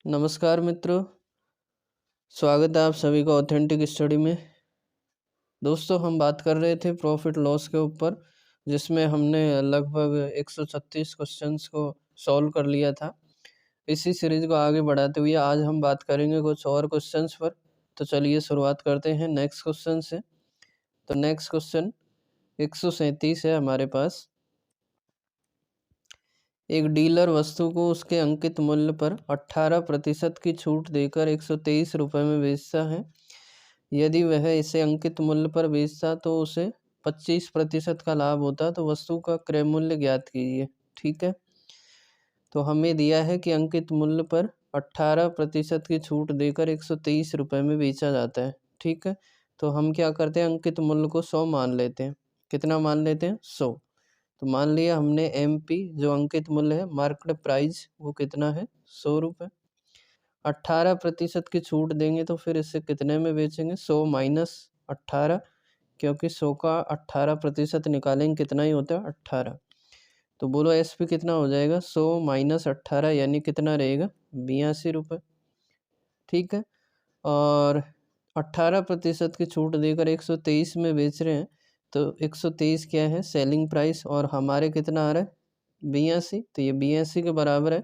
नमस्कार मित्रों, स्वागत है आप सभी का ऑथेंटिक स्टडी में। दोस्तों, हम बात कर रहे थे प्रॉफिट लॉस के ऊपर, जिसमें हमने लगभग 136 क्वेश्चंस को सॉल्व कर लिया था। इसी सीरीज को आगे बढ़ाते हुए आज हम बात करेंगे कुछ और क्वेश्चंस पर। तो चलिए शुरुआत करते हैं नेक्स्ट क्वेश्चन से। तो नेक्स्ट क्वेश्चन 137 है हमारे पास। एक डीलर वस्तु को उसके अंकित मूल्य पर 18% की छूट देकर 123 रुपये में बेचता है। यदि वह इसे अंकित मूल्य पर बेचता तो उसे 25% का लाभ होता। तो वस्तु का क्रय मूल्य ज्ञात कीजिए। ठीक है, तो हमें दिया है कि अंकित मूल्य पर 18% की छूट देकर 123 रुपये में बेचा जाता है। ठीक है, तो हम क्या करते हैं, अंकित मूल्य को 100 मान लेते हैं। कितना मान लेते हैं? 100। तो मान लिया हमने MP जो अंकित मूल्य है, मार्केट प्राइस, वो कितना है? 100 रुपये। 18% की छूट देंगे तो फिर इसे कितने में बेचेंगे? 100 माइनस 18, क्योंकि 100 का 18% निकालेंगे कितना ही होता है? 18। तो बोलो SP कितना हो जाएगा? 100 माइनस 18 यानी कितना रहेगा? 82 रुपये। ठीक है, और 18% की छूट देकर 123 में बेच रहे हैं। तो 123 क्या है? सेलिंग प्राइस, और हमारे कितना आ रहा है? 82। तो ये 82 के बराबर है।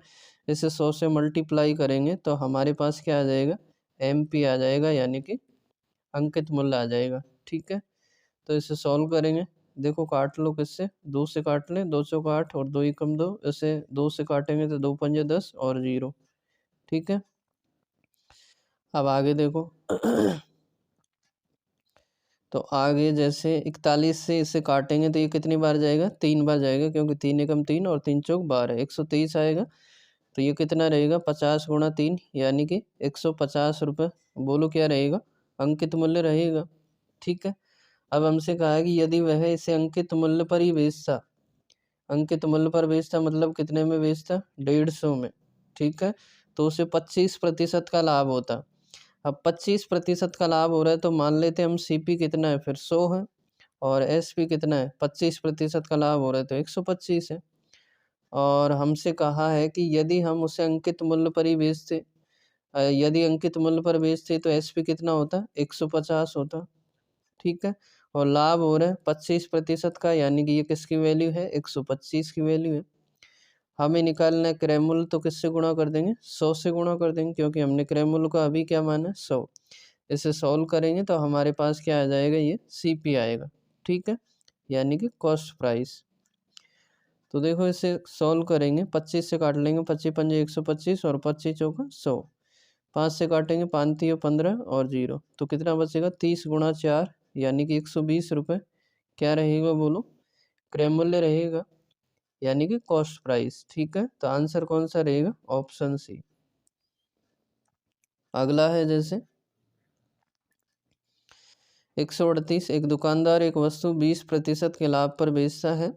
इसे 100 से मल्टीप्लाई करेंगे तो हमारे पास क्या आ जाएगा? MP आ जाएगा, यानी कि अंकित मूल्य आ जाएगा। ठीक है, तो इसे सॉल्व करेंगे। देखो, काट लो किससे? 2 से काट लें। 2 चौक 8 और 2 एकम 2। इसे 2 से काटेंगे तो 2 पंजे 10 और 0। ठीक है, अब आगे देखो। तो आगे जैसे 41 से इसे काटेंगे तो ये कितनी बार जाएगा? 3 बार जाएगा, क्योंकि 3 एकम 3 और 3 चौक 12, 123 आएगा। तो ये कितना रहेगा? 50 गुणा 3 यानी कि 150 रुपये। बोलो क्या रहेगा? अंकित मूल्य रहेगा। ठीक है, अब हमसे कहा है कि यदि वह इसे अंकित मूल्य पर ही बेचता, अंकित मूल्य पर बेचता मतलब कितने में बेचता? 150 में। ठीक है, तो उसे 25% का लाभ होता। अब 25% का लाभ हो रहा है तो मान लेते हैं हम CP कितना है, फिर 100 है, और SP कितना है? 25% का लाभ हो रहा है तो 125 है। और हमसे कहा है कि यदि हम उसे अंकित मूल्य पर ही बेचते, यदि अंकित मूल्य पर बेचते तो SP कितना होता? 150 होता। ठीक है, और लाभ हो रहा है 25% का, यानी कि ये किसकी वैल्यू है? 125 की वैल्यू है। हमें निकालना है क्रय मूल्य, तो किससे गुणा कर देंगे? 100 से गुणा कर देंगे, क्योंकि हमने क्रय मूल्य को अभी क्या माना है? 100। इसे सॉल्व करेंगे तो हमारे पास क्या आ जाएगा? ये CP आएगा। ठीक है, यानी कि कॉस्ट प्राइस। तो देखो, इसे सॉल्व करेंगे। 25 से काट लेंगे। 25 पंजे 125 और 25 चौका 100। 5 से काटेंगे, 5 तिया 15 और 0। तो कितना बचेगा? 30 गुणा 4 यानी कि 120 रुपये। क्या रहेगा बोलो? क्रय मूल्य रहेगा, यानी कि कॉस्ट प्राइस। ठीक है, तो आंसर कौन सा रहेगा? Option C। अगला है जैसे 138। एक दुकानदार एक वस्तु 20% के लाभ पर बेचता है।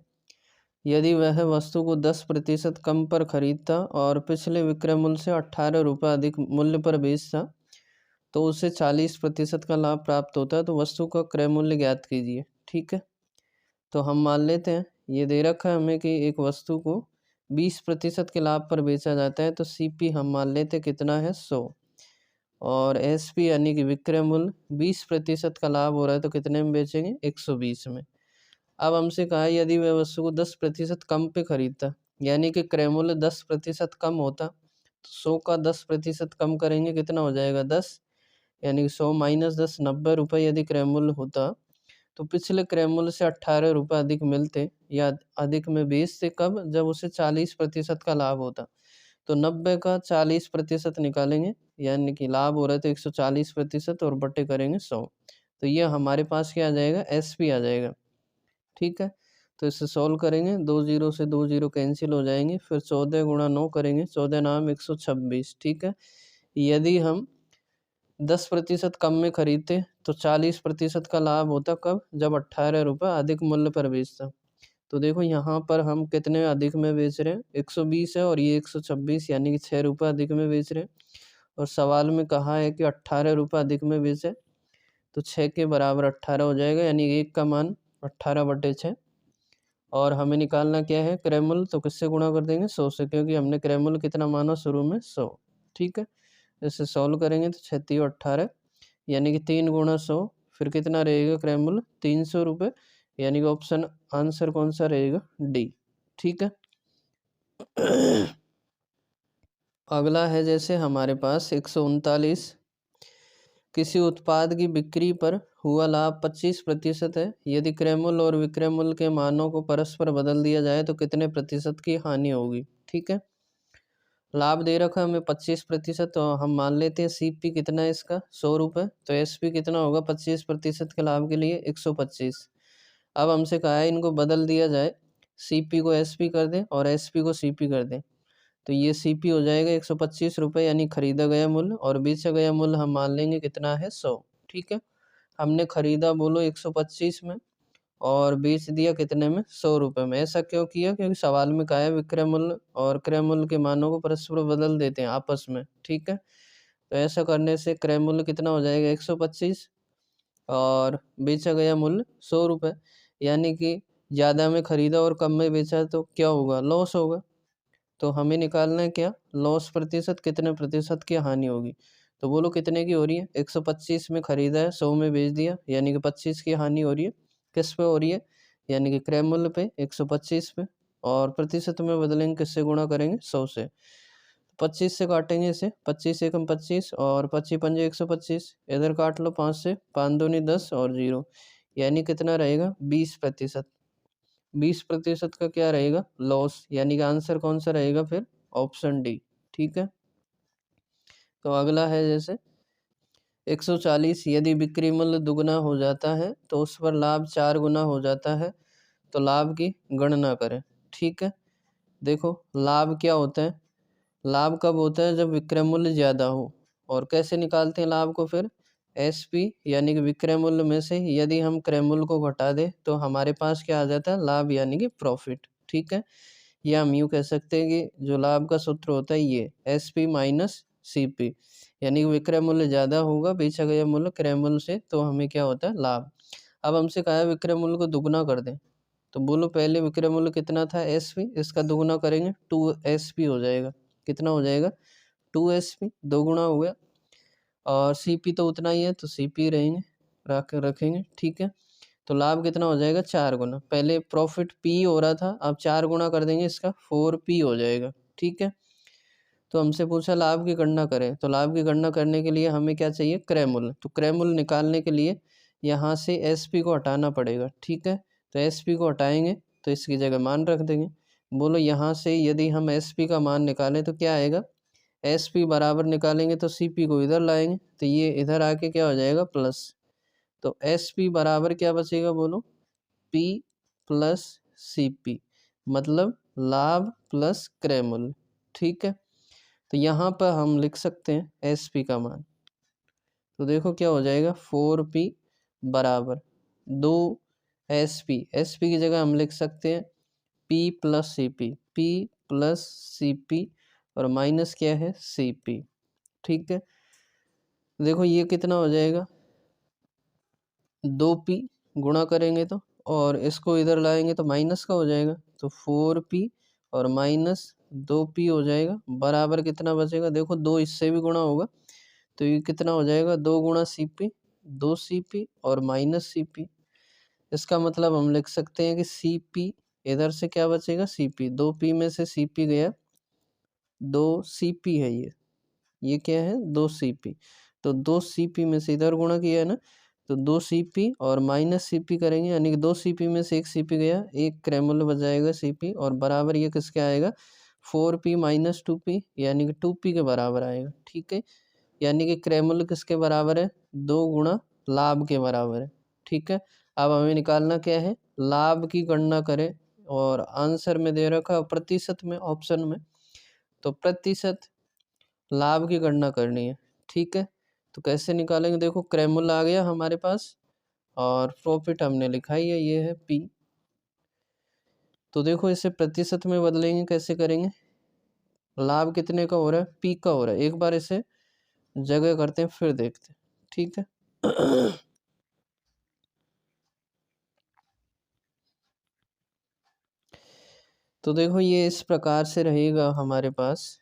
यदि वह वस्तु को 10% कम पर खरीदता और पिछले विक्रय मूल्य से 18 रुपये अधिक मूल्य पर बेचता तो उसे 40% का लाभ प्राप्त होता है। तो वस्तु का क्रय मूल्य ज्ञात कीजिए। ठीक है, तो हम मान लेते हैं, ये दे रखा है हमें कि एक वस्तु को 20% के लाभ पर बेचा जाता है। तो CP हम मान लेते कितना है? 100, और SP यानी कि विक्रय मूल्य 20% का लाभ हो रहा है तो कितने में बेचेंगे? 120 में। अब हमसे कहा है यदि वह वस्तु को 10% कम पे खरीदता, यानी कि क्रय मूल्य 10% कम होता, तो 100 का 10% कम करेंगे, कितना हो जाएगा? 10, यानी कि 100 माइनस 10, 90 रुपये यदि क्रय मूल्य होता, तो पिछले क्रय मूल्य से 18 रुपये अधिक मिलते या अधिक में बेचते। कब? जब उसे 40% का लाभ होता। तो 90 का 40% निकालेंगे, यानी कि लाभ हो रहा है तो 140% और बटे करेंगे 100। तो ये हमारे पास क्या आ जाएगा? SP आ जाएगा। ठीक है, तो इसे सॉल्व करेंगे। 2 0 से 2 0 कैंसिल हो जाएंगे। फिर 14 गुणा 9 करेंगे। 14 नाम 126। ठीक है, यदि हम 10% कम में खरीदते तो 40% का लाभ होता। कब? जब 18 रुपये अधिक मूल्य पर बेचता। तो देखो, यहाँ पर हम कितने अधिक में बेच रहे हैं? 120 है, और ये 126, यानी कि 6 रुपये अधिक में बेच रहे हैं। और सवाल में कहा है कि 18 रुपये अधिक में बेचे, तो 6 के बराबर 18 हो जाएगा, यानी 1 का मान 18/6। और हमें निकालना क्या है? क्रय मूल्य। तो किससे गुणा कर देंगे? 100 से, क्योंकि हमने क्रय मूल्य कितना माना शुरू में? 100। ठीक है, इसे सॉल्व करेंगे तो 36 और 18 यानी कि 3 गुणा 100, फिर कितना रहेगा क्रय मूल्य 300 रुपये, यानी कि ऑप्शन आंसर कौन सा रहेगा डी। ठीक है। अगला है जैसे हमारे पास 139, किसी उत्पाद की बिक्री पर हुआ लाभ 25% है, यदि क्रय मूल्य और विक्रय मूल्य के मानों को परस्पर बदल दिया जाए तो कितने प्रतिशत की हानि होगी। ठीक है, लाभ दे रखा है हमें 25%, तो हम मान लेते हैं सीपी कितना है इसका 100 रुपये, तो एसपी कितना होगा 25% के लाभ के लिए 125। अब हमसे कहा है इनको बदल दिया जाए, सीपी को एसपी कर दें और एसपी को सीपी कर दें, तो ये सीपी हो जाएगा 125 रुपये, यानी खरीदा गया मूल्य, और बेचा गया मूल्य हम मान लेंगे कितना है 100। ठीक है, हमने खरीदा बोलो 125 में और बेच दिया कितने में 100 रुपये में। ऐसा क्यों किया, क्योंकि सवाल में कहा है विक्रय मूल्य और क्रय मूल्य के मानों को परस्पर बदल देते हैं आपस में। ठीक है, तो ऐसा करने से क्रय मूल्य कितना हो जाएगा 125 और बेचा गया मूल्य 100 रुपये, यानी कि ज़्यादा में खरीदा और कम में बेचा तो क्या होगा, लॉस होगा। तो हमें निकालना है क्या, लॉस प्रतिशत, कितने प्रतिशत की हानि होगी। तो बोलो कितने की हो रही है, 125 में खरीदा है 100 में बेच दिया, यानी कि 25 की हानि हो रही है। किस पे हो रही है, यानी कि क्रय मूल्य पे 125 पे, और प्रतिशत में बदलेंगे, किससे गुणा करेंगे 100 से। 25 से काटेंगे इसे, 25 एकम 25 और 25 पंजे 125, इधर काट लो 5 से, 5 दूनी 10 और 0, यानी कितना रहेगा 20%। 20% का क्या रहेगा लॉस, यानी कि आंसर कौन सा रहेगा फिर ऑप्शन डी। ठीक है, तो अगला है जैसे 140, यदि बिक्री मूल्य दुगना हो जाता है तो उस पर लाभ 4 गुना हो जाता है, तो लाभ की गणना करें। ठीक है, देखो लाभ क्या होता है, लाभ कब होता है जब विक्रय मूल्य ज़्यादा हो, और कैसे निकालते हैं लाभ को फिर, एसपी यानी कि विक्रय मूल्य में से यदि हम क्रय मूल्य को घटा दें तो हमारे पास क्या आ जाता है लाभ यानी कि प्रॉफिट। ठीक है, या हम यूँ कह सकते हैं कि जो लाभ का सूत्र होता है ये एसपी माइनस सीपी, यानी कि विक्रय मूल्य ज़्यादा होगा बेचा गया मूल्य क्रय मूल्य से, तो हमें क्या होता है लाभ। अब हमसे कहा है विक्रय मूल्य को दुगना कर दें, तो बोलो पहले विक्रय मूल्य कितना था एसपी, इसका दुगुना करेंगे 2 एसपी हो जाएगा, कितना हो जाएगा 2 एसपी, दो गुना हो गया, और सीपी तो उतना ही है तो सीपी रहेंगे रखेंगे। ठीक है, तो लाभ कितना हो जाएगा 4 गुना, पहले प्रॉफिट पी हो रहा था, अब 4 गुना कर देंगे इसका 4p हो जाएगा। ठीक है, तो हमसे पूछा लाभ की गणना करें, तो लाभ की गणना करने के लिए हमें क्या चाहिए क्रय मूल्य, तो क्रय मूल्य निकालने के लिए यहाँ से एसपी को हटाना पड़ेगा। ठीक है, तो एसपी को हटाएंगे तो इसकी जगह मान रख देंगे। बोलो यहाँ से यदि हम एसपी का मान निकालें तो क्या आएगा, एसपी बराबर निकालेंगे तो सीपी को इधर लाएंगे, तो ये इधर आके क्या हो जाएगा प्लस, तो एसपी बराबर क्या बचेगा बोलो पी प्लस सीपी, मतलब लाभ प्लस क्रय मूल्य। ठीक है, तो यहाँ पर हम लिख सकते हैं एसपी का मान, तो देखो क्या हो जाएगा 4p बराबर 2 एसपी, एसपी की जगह हम लिख सकते हैं p plus CP, p plus CP और माइनस क्या है सीपी। ठीक है, देखो ये कितना हो जाएगा 2p, गुणा करेंगे तो, और इसको इधर लाएंगे तो माइनस का हो जाएगा, तो 4p और माइनस 2p हो जाएगा, बराबर कितना बचेगा, देखो 2 इससे भी गुणा होगा, तो ये कितना हो जाएगा 2 गुणा सीपी, 2cp और माइनस सीपी। इसका मतलब हम लिख सकते हैं कि सीपी इधर से क्या बचेगा सीपी, 2p में से सीपी गया, 2cp है ये क्या है 2cp, तो 2cp में से इधर गुणा किया है ना, तो 2cp और माइनस सीपी करेंगे, यानी कि 2cp में से 1cp गया, एक क्रय मूल्य बच जाएगा cp, और बराबर ये किसके आएगा 4p माइनस 2p, यानी कि 2p के बराबर आएगा। ठीक है, यानी कि क्रय मूल्य किसके बराबर है 2 गुणा लाभ के बराबर है। ठीक है, अब हमें निकालना क्या है लाभ की गणना करें, और आंसर में दे रखा प्रतिशत में ऑप्शन में, तो प्रतिशत लाभ की गणना करनी है। ठीक है, तो कैसे निकालेंगे, देखो क्रय मूल्य आ गया हमारे पास और प्रॉफिट हमने लिखा ही है, ये है p, तो देखो इसे प्रतिशत में बदलेंगे, कैसे करेंगे, लाभ कितने का हो रहा है p का हो रहा है, एक बार इसे जगह करते हैं फिर देखते हैं। ठीक है, तो देखो ये इस प्रकार से रहेगा हमारे पास,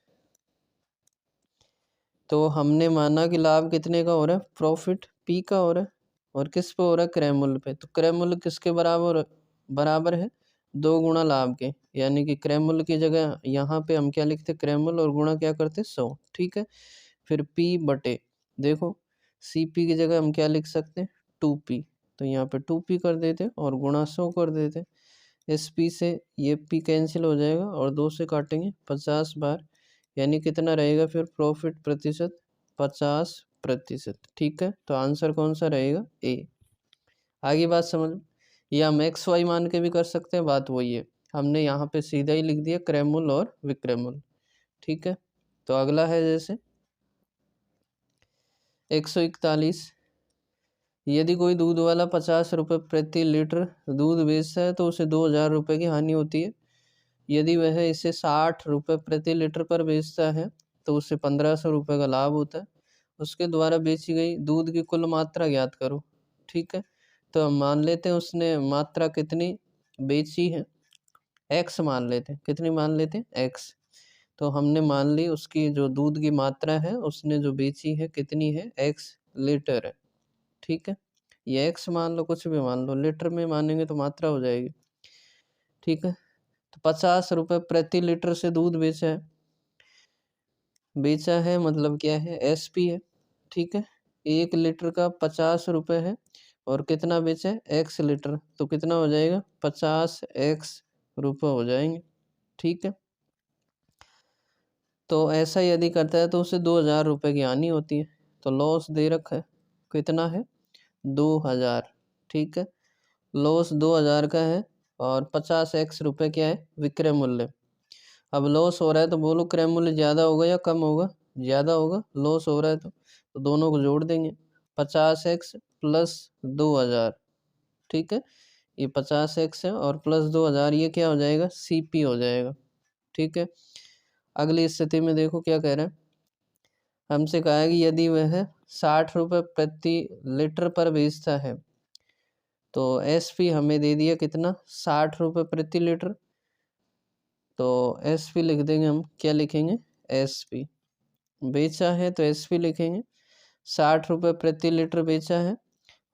तो हमने माना कि लाभ कितने का हो रहा है, प्रॉफिट P का हो रहा है, और किस पे हो रहा है, क्रय मूल्य पे। तो क्रय मूल्य किसके बराबर है, 2 गुणा लाभ के, यानी कि क्रय मूल्य की जगह यहाँ पे हम क्या लिखते, क्रय मूल्य, और गुणा क्या करते, 100। ठीक है, फिर P बटे, देखो CP की जगह हम क्या लिख सकते हैं, 2P, तो यहाँ पे 2P कर देते और गुणा 100 कर देते। इस P से ये P कैंसिल हो जाएगा और 2 से काटेंगे 50 बार, यानी कितना रहेगा फिर प्रॉफिट प्रतिशत, 50%। ठीक है, तो आंसर कौन सा रहेगा, ए। आगे बात समझ में, या हम एक्स वाई मान के भी कर सकते हैं, बात वही है। हमने यहाँ पे सीधा ही लिख दिया क्रय मूल्य और विक्रय मूल्य। ठीक है, तो अगला है जैसे 141, यदि कोई दूध वाला 50 रुपये प्रति लीटर दूध बेचता है तो उसे 2000 रुपये की हानि होती है। यदि वह इसे 60 रुपये प्रति लीटर पर बेचता है तो उसे 1500 रुपये का लाभ होता है। उसके द्वारा बेची गई दूध की कुल मात्रा ज्ञात करो। ठीक है, तो हम मान लेते हैं उसने मात्रा कितनी बेची है, एक्स मान लेते हैं, कितनी मान लेते हैं, एक्स। तो हमने मान ली उसकी जो दूध की मात्रा है उसने जो बेची है कितनी है, एक्स लीटर है। ठीक है, ये एक्स मान लो, कुछ भी मान लो, लीटर में मानेंगे तो मात्रा हो जाएगी। ठीक है, तो 50 रुपये प्रति लीटर से दूध बेचा है मतलब क्या है, एसपी है। ठीक है, 1 लीटर का 50 रुपये है और कितना बेचा है, एक्स लीटर, तो कितना हो जाएगा, 50x रुपये हो जाएंगे। ठीक है, तो ऐसा यदि करता है तो उसे 2000 रुपये की हानि होती है। तो लॉस दे रखा है, कितना है, 2000। ठीक है, लॉस 2000 का है और 50x रुपये क्या है, विक्रय मूल्य। अब लॉस हो रहा है तो बोलो क्रय मूल्य ज़्यादा होगा या कम होगा, ज़्यादा होगा, लॉस हो रहा है तो दोनों को जोड़ देंगे, 50x प्लस 2000। ठीक है, ये 50x है और प्लस 2000, ये क्या हो जाएगा, CP हो जाएगा। ठीक है, अगली स्थिति में देखो क्या कह रहे हैं, हमसे कहा है कि यदि वह 60 रुपये प्रति लीटर पर बेचता है तो SP हमें दे दिया कितना, 60 रुपये प्रति लीटर, तो SP लिख देंगे हम, क्या लिखेंगे, SP। बेचा है तो SP लिखेंगे, 60 रुपये प्रति लीटर बेचा है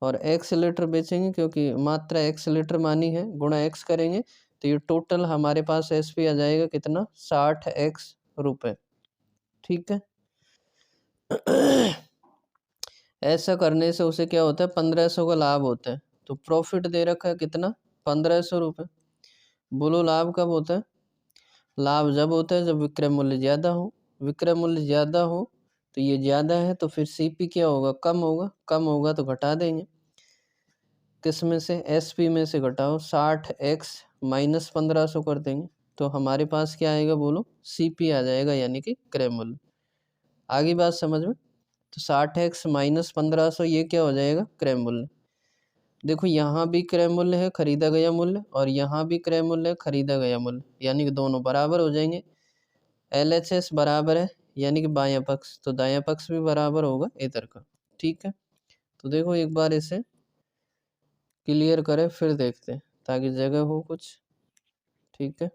और एक्स लीटर बेचेंगे क्योंकि मात्रा एक्स लीटर मानी है, गुणा एक्स करेंगे तो ये टोटल हमारे पास SP आ जाएगा कितना, 60x रुपये। ठीक है, ऐसा करने से उसे क्या होता है, 1500 का लाभ होता है। तो प्रॉफिट दे रखा है कितना, 1500 रुपये। बोलो लाभ कब होता है, लाभ जब होता है जब विक्रय मूल्य ज़्यादा हो। विक्रय मूल्य ज़्यादा हो तो ये ज़्यादा है तो फिर CP क्या होगा, कम होगा, कम होगा तो घटा देंगे, किस में से, SP में से घटाओ, 60x माइनस 1500 कर देंगे तो हमारे पास क्या आएगा, बोलो CP आ जाएगा, यानी कि क्रय मूल्य। आगे बात समझ में, तो 60x माइनस 1500 ये क्या हो जाएगा, क्रय मूल्य। देखो यहाँ भी क्रय मूल्य है, खरीदा गया मूल्य, और यहाँ भी क्रय मूल्य है, खरीदा गया मूल्य, यानी कि दोनों बराबर हो जाएंगे। LHS बराबर है यानी कि बायां पक्ष, तो दायां पक्ष भी बराबर होगा इधर का। ठीक है, तो देखो एक बार इसे क्लियर करें फिर देखते हैं ताकि जगह हो कुछ। ठीक है,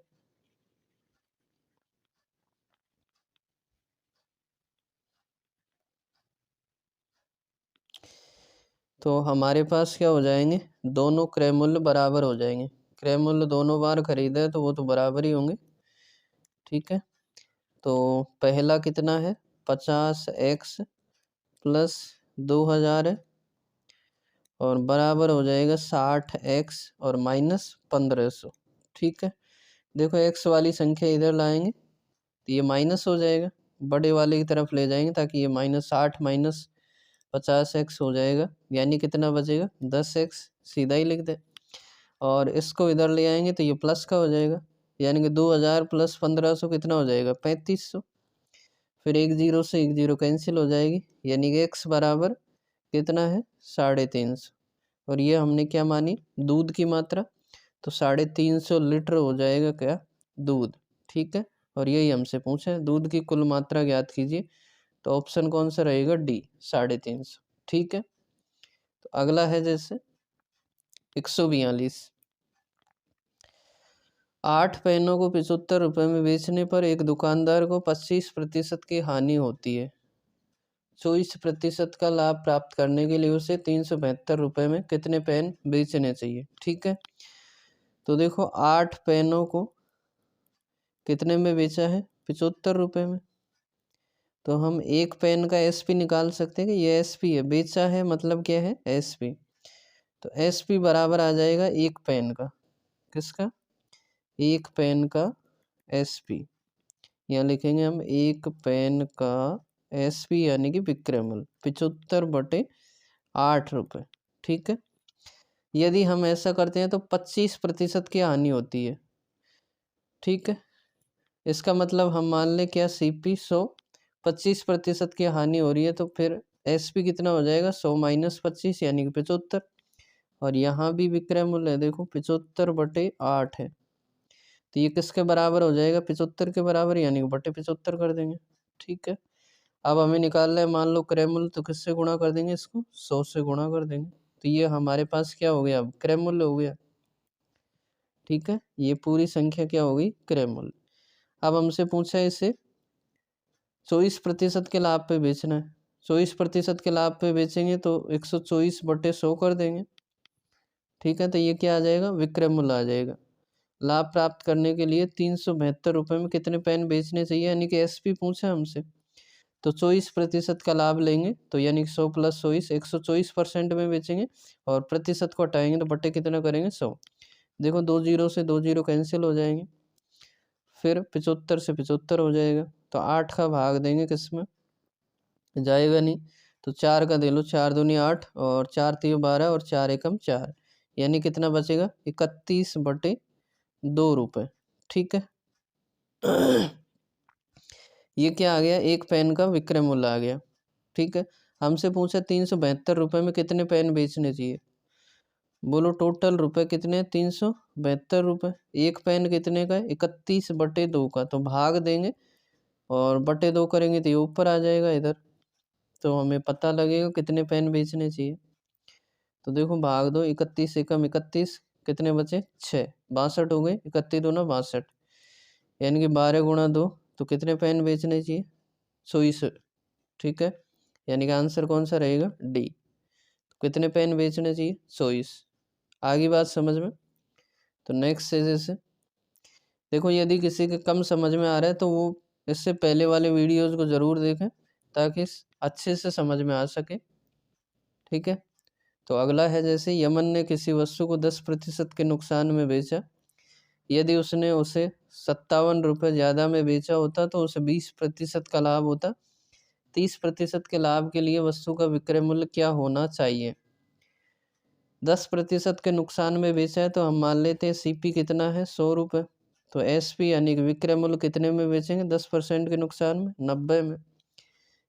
तो हमारे पास क्या हो जाएंगे, दोनों क्रय मूल्य बराबर हो जाएंगे। क्रय मूल्य दोनों बार खरीदा है तो वो तो बराबर ही होंगे। ठीक है, तो पहला कितना है, 50x प्लस 2000 है और बराबर हो जाएगा 60x और माइनस 1500। ठीक है, देखो x वाली संख्या इधर लाएंगे तो ये माइनस हो जाएगा, बड़े वाले की तरफ ले जाएंगे ताकि ये -60 माइनस 50x हो जाएगा, यानी कितना बचेगा, 10x, सीधा ही लिख दे। और इसको इधर ले आएंगे तो ये प्लस का हो जाएगा, यानी कि 2000 प्लस 1500 कितना हो जाएगा, 3500। फिर एक जीरो से एक जीरो कैंसिल हो जाएगी, यानी कि x बराबर कितना है, 350। और ये हमने क्या मानी, दूध की मात्रा, तो 350 लीटर हो जाएगा क्या, दूध। ठीक है, और यही हमसे पूछा है, दूध की कुल मात्रा ज्ञात कीजिए, तो ऑप्शन कौन सा रहेगा, डी, 350। ठीक है, तो अगला है जैसे 142, 8 पेनों को 75 रुपये में बेचने पर एक दुकानदार को 25% की हानि होती है। 24% का लाभ प्राप्त करने के लिए उसे 372 रुपये में कितने पेन बेचने चाहिए। ठीक है, तो देखो 8 पेनों को कितने में बेचा है, 75 रुपये में। तो हम एक पेन का एसपी निकाल सकते हैं कि ये एसपी है, बेचा है मतलब क्या है, एसपी। तो एसपी बराबर आ जाएगा एक पेन का, किसका, एक पेन का एसपी। यहाँ लिखेंगे हम एक पेन का एसपी यानी कि विक्रय मूल्य 75/8 रुपये। ठीक है, यदि हम ऐसा करते हैं तो 25% की हानि होती है। ठीक है, इसका मतलब हम मान लें क्या, सीपी 100, 25% की हानि हो रही है तो फिर एसपी कितना हो जाएगा, 100 - 25 यानी कि 75। और यहाँ भी विक्रय मूल्य है, देखो 75/8 है, तो ये किसके बराबर हो जाएगा, 75 के बराबर, यानी कि बटे 75 कर देंगे। ठीक है, अब हमें निकालना है मान लो क्रय मूल्य, तो किससे गुणा कर देंगे, इसको 100 से गुणा कर देंगे। तो ये हमारे पास क्या हो गया, अब क्रय मूल्य हो गया। ठीक है, ये पूरी संख्या क्या हो गई, क्रय मूल्य। अब हमसे पूछा है इसे 24% के लाभ पे बेचना है। 24% के लाभ पे बेचेंगे तो 124/100 कर देंगे। ठीक है, तो ये क्या आ जाएगा, विक्रय मूल्य आ जाएगा। लाभ प्राप्त करने के लिए 372 रुपये में कितने पेन बेचने चाहिए, यानी कि एसपी पूछा हमसे। तो 24% का लाभ लेंगे तो यानी 100 + 24, 124% में बेचेंगे, और प्रतिशत को हटाएंगे तो बटे कितना करेंगे, 100। देखो 2 जीरो से 2 जीरो कैंसिल हो जाएंगे, फिर 75 से 75 हो जाएगा। तो 8 का भाग देंगे किसमें, जाएगा नहीं, तो 4 का दे लो, 4 दूनी 8 और 4 3 12 और 4 एकम 4, यानी कितना बचेगा, 31/2 रुपये। ठीक है, ये क्या आ गया, एक पेन का विक्रय मूल्य आ गया। ठीक है, हमसे पूछा 372 रुपये में कितने पेन बेचने चाहिए। बोलो टोटल रुपए कितने, 372 रुपये। एक पेन कितने का है, 31/2 का, तो भाग देंगे और बटे 2 करेंगे तो ये ऊपर आ जाएगा इधर। तो हमें पता लगेगा कितने पेन बेचने चाहिए। तो देखो भाग दो, 31 एकम 31, कितने बचे, 6, 62 हो गए, 31 दूना 62, यानी कि 12 गुणा 2, तो कितने पेन बेचने चाहिए, 24। ठीक है, यानी कि आंसर कौन सा रहेगा, डी। कितने पेन बेचने चाहिए, 24। आगे बात समझ में। तो नेक्स्ट से जैसे देखो, यदि किसी के कम समझ में आ रहा है तो वो इससे पहले वाले वीडियोज़ को ज़रूर देखें ताकि अच्छे से समझ में आ सके। ठीक है, तो अगला है जैसे यमन ने किसी वस्तु को 10% के नुकसान में बेचा। यदि उसने उसे 57 रुपये ज़्यादा में बेचा होता तो उसे 20% का लाभ होता। 30% के लाभ के लिए वस्तु का विक्रय मूल्य क्या होना चाहिए। 10% के नुकसान में बेचा है तो हम मान लेते हैं सीपी कितना है, 100 रुपये। तो एसपी यानी कि विक्रय मूल्य कितने में बेचेंगे, 10% के नुकसान में, 90 में।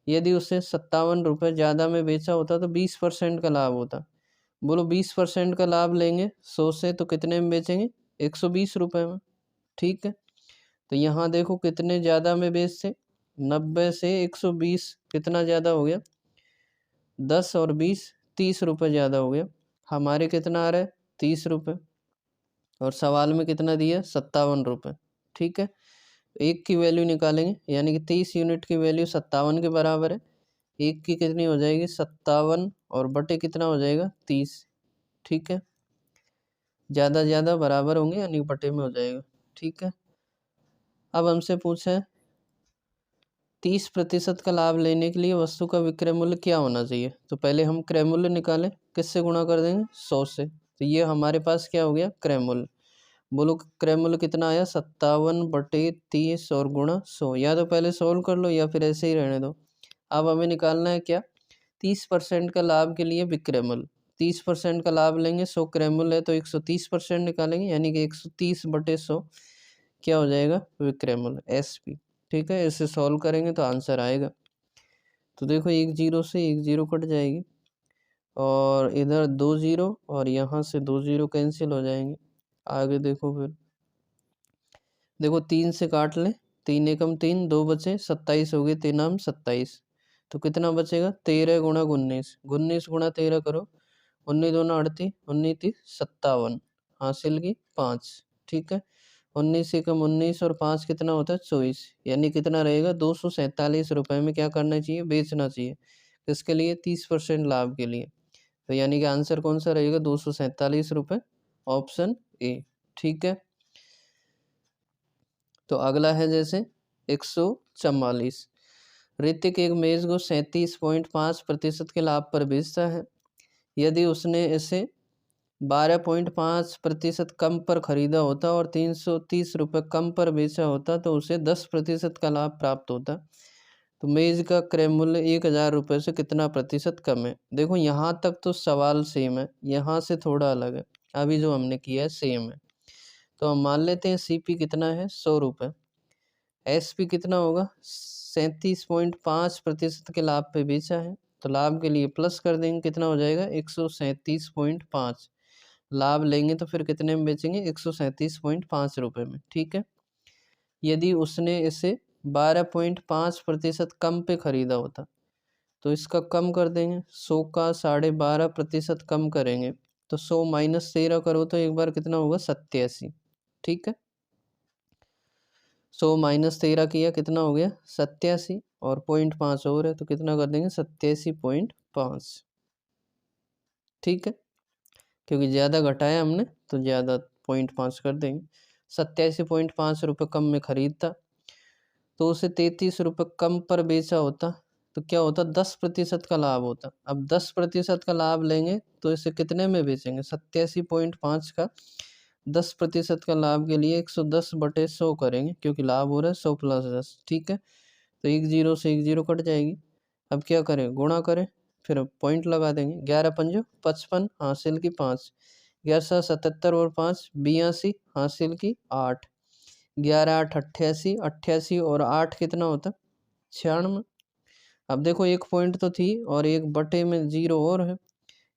यदि उसे 57 रुपये ज़्यादा में बेचा होता तो 20% का लाभ होता। बोलो 20% का लाभ लेंगे 100 से तो कितने में बेचेंगे, 120 रुपये में। ठीक है, तो यहाँ देखो कितने ज़्यादा में बेचते, 90 से 120 कितना ज़्यादा हो गया, 10 और 20, 30 रुपये ज़्यादा हो गया। हमारे कितना आ रहा है, 30 रुपये, और सवाल में कितना दिया, 57 रुपये। ठीक है, एक की वैल्यू निकालेंगे, यानी कि 30 यूनिट की वैल्यू 57 के बराबर है। एक की कितनी हो जाएगी, 57, और बटे कितना हो जाएगा, 30। ठीक है, ज़्यादा ज़्यादा बराबर होंगे यानी बटे में हो जाएगा। ठीक है, अब हमसे पूछा है 30% का लाभ लेने के लिए वस्तु का विक्रय मूल्य क्या होना चाहिए। तो पहले हम क्रय मूल्य निकालें, किससे गुणा कर देंगे, 100 से। तो ये हमारे पास क्या हो गया, क्रय मूल्य। बोलो क्रय मूल्य कितना आया, 57/30 और गुणा 100। या तो पहले सोल्व कर लो या फिर ऐसे ही रहने दो। अब हमें निकालना है क्या, 30% का लाभ के लिए विक्रय मूल्य। 30% का लाभ लेंगे, 100 क्रय मूल्य है तो 130% निकालेंगे, यानी कि 130/100 क्या हो जाएगा, विक्रय मूल्य, एसपी। ठीक है, इसे सॉल्व करेंगे तो आंसर आएगा। तो देखो 1 जीरो से 1 जीरो कट जाएगी, और इधर 2 जीरो, और यहाँ से 2 जीरो कैंसिल हो जाएंगे। आगे देखो, फिर देखो 3 से काट लें, 3 एकम 3, 2 बचे, 27 हो गए, 3 आम 27। तो कितना बचेगा, 13 गुणा 19, 19 गुणा 13 करो, 19 दूना 38, 19 30 57, हासिल की 5। ठीक है, 19 एकम 19 और 5 कितना होता है, 24, यानी कितना रहेगा, 247 रुपये में क्या करना चाहिए, बेचना चाहिए। इसके लिए 30% लाभ के लिए। तो यानी कि आंसर कौन सा रहेगा? 247 रुपये, ऑप्शन ए। ठीक है। तो अगला है जैसे 144। ऋतिक एक मेज को 37.5% के लाभ पर बेचता है। यदि उसने इसे 12.5% कम पर खरीदा होता और 330 रुपये कम पर बेचा होता तो उसे 10% का लाभ प्राप्त होता। तो मेज का क्रय मूल्य 1000 रुपये से कितना प्रतिशत कम है? देखो यहाँ तक तो सवाल सेम है, यहाँ से थोड़ा अलग है। अभी जो हमने किया है सेम है। तो हम मान लेते हैं CP कितना है? 100 रुपये। SP कितना होगा? 37.5% के लाभ पे बेचा है। तो लाभ के लिए प्लस कर देंगे, कितना हो जाएगा? 137.5। लाभ लेंगे तो फिर कितने में बेचेंगे? 137.5 रुपये में। ठीक है। यदि उसने इसे 12.5% कम पे खरीदा होता तो इसका कम कर देंगे, 100 का 12.5% कम करेंगे तो 100 माइनस 13 करो तो एक बार कितना होगा? 87। ठीक है। 100 माइनस 13 किया, कितना हो गया? 87। और 0.5 और है तो कितना कर देंगे? 87.5। ठीक है। क्योंकि ज़्यादा घटाया हमने तो ज़्यादा 0.5 कर देंगे। 87.5 रुपये कम में खरीदता तो उसे 33 रुपये कम पर बेचा होता तो क्या होता? 10% का लाभ होता। अब 10% का लाभ लेंगे तो इसे कितने में बेचेंगे? 87.5 का 10% का लाभ के लिए 110/100 करेंगे, क्योंकि लाभ हो रहा है 100 + 10। ठीक है। तो एक जीरो से एक जीरो कट जाएगी। अब क्या करें? गुणा करें, फिर पॉइंट लगा देंगे। 11 पंजो 55, हासिल की 5। 11 77 और 5 82, हासिल की 8। 11 8 88, 88 और 8 कितना होता? 96। अब देखो एक पॉइंट तो थी और एक बटे में जीरो और है,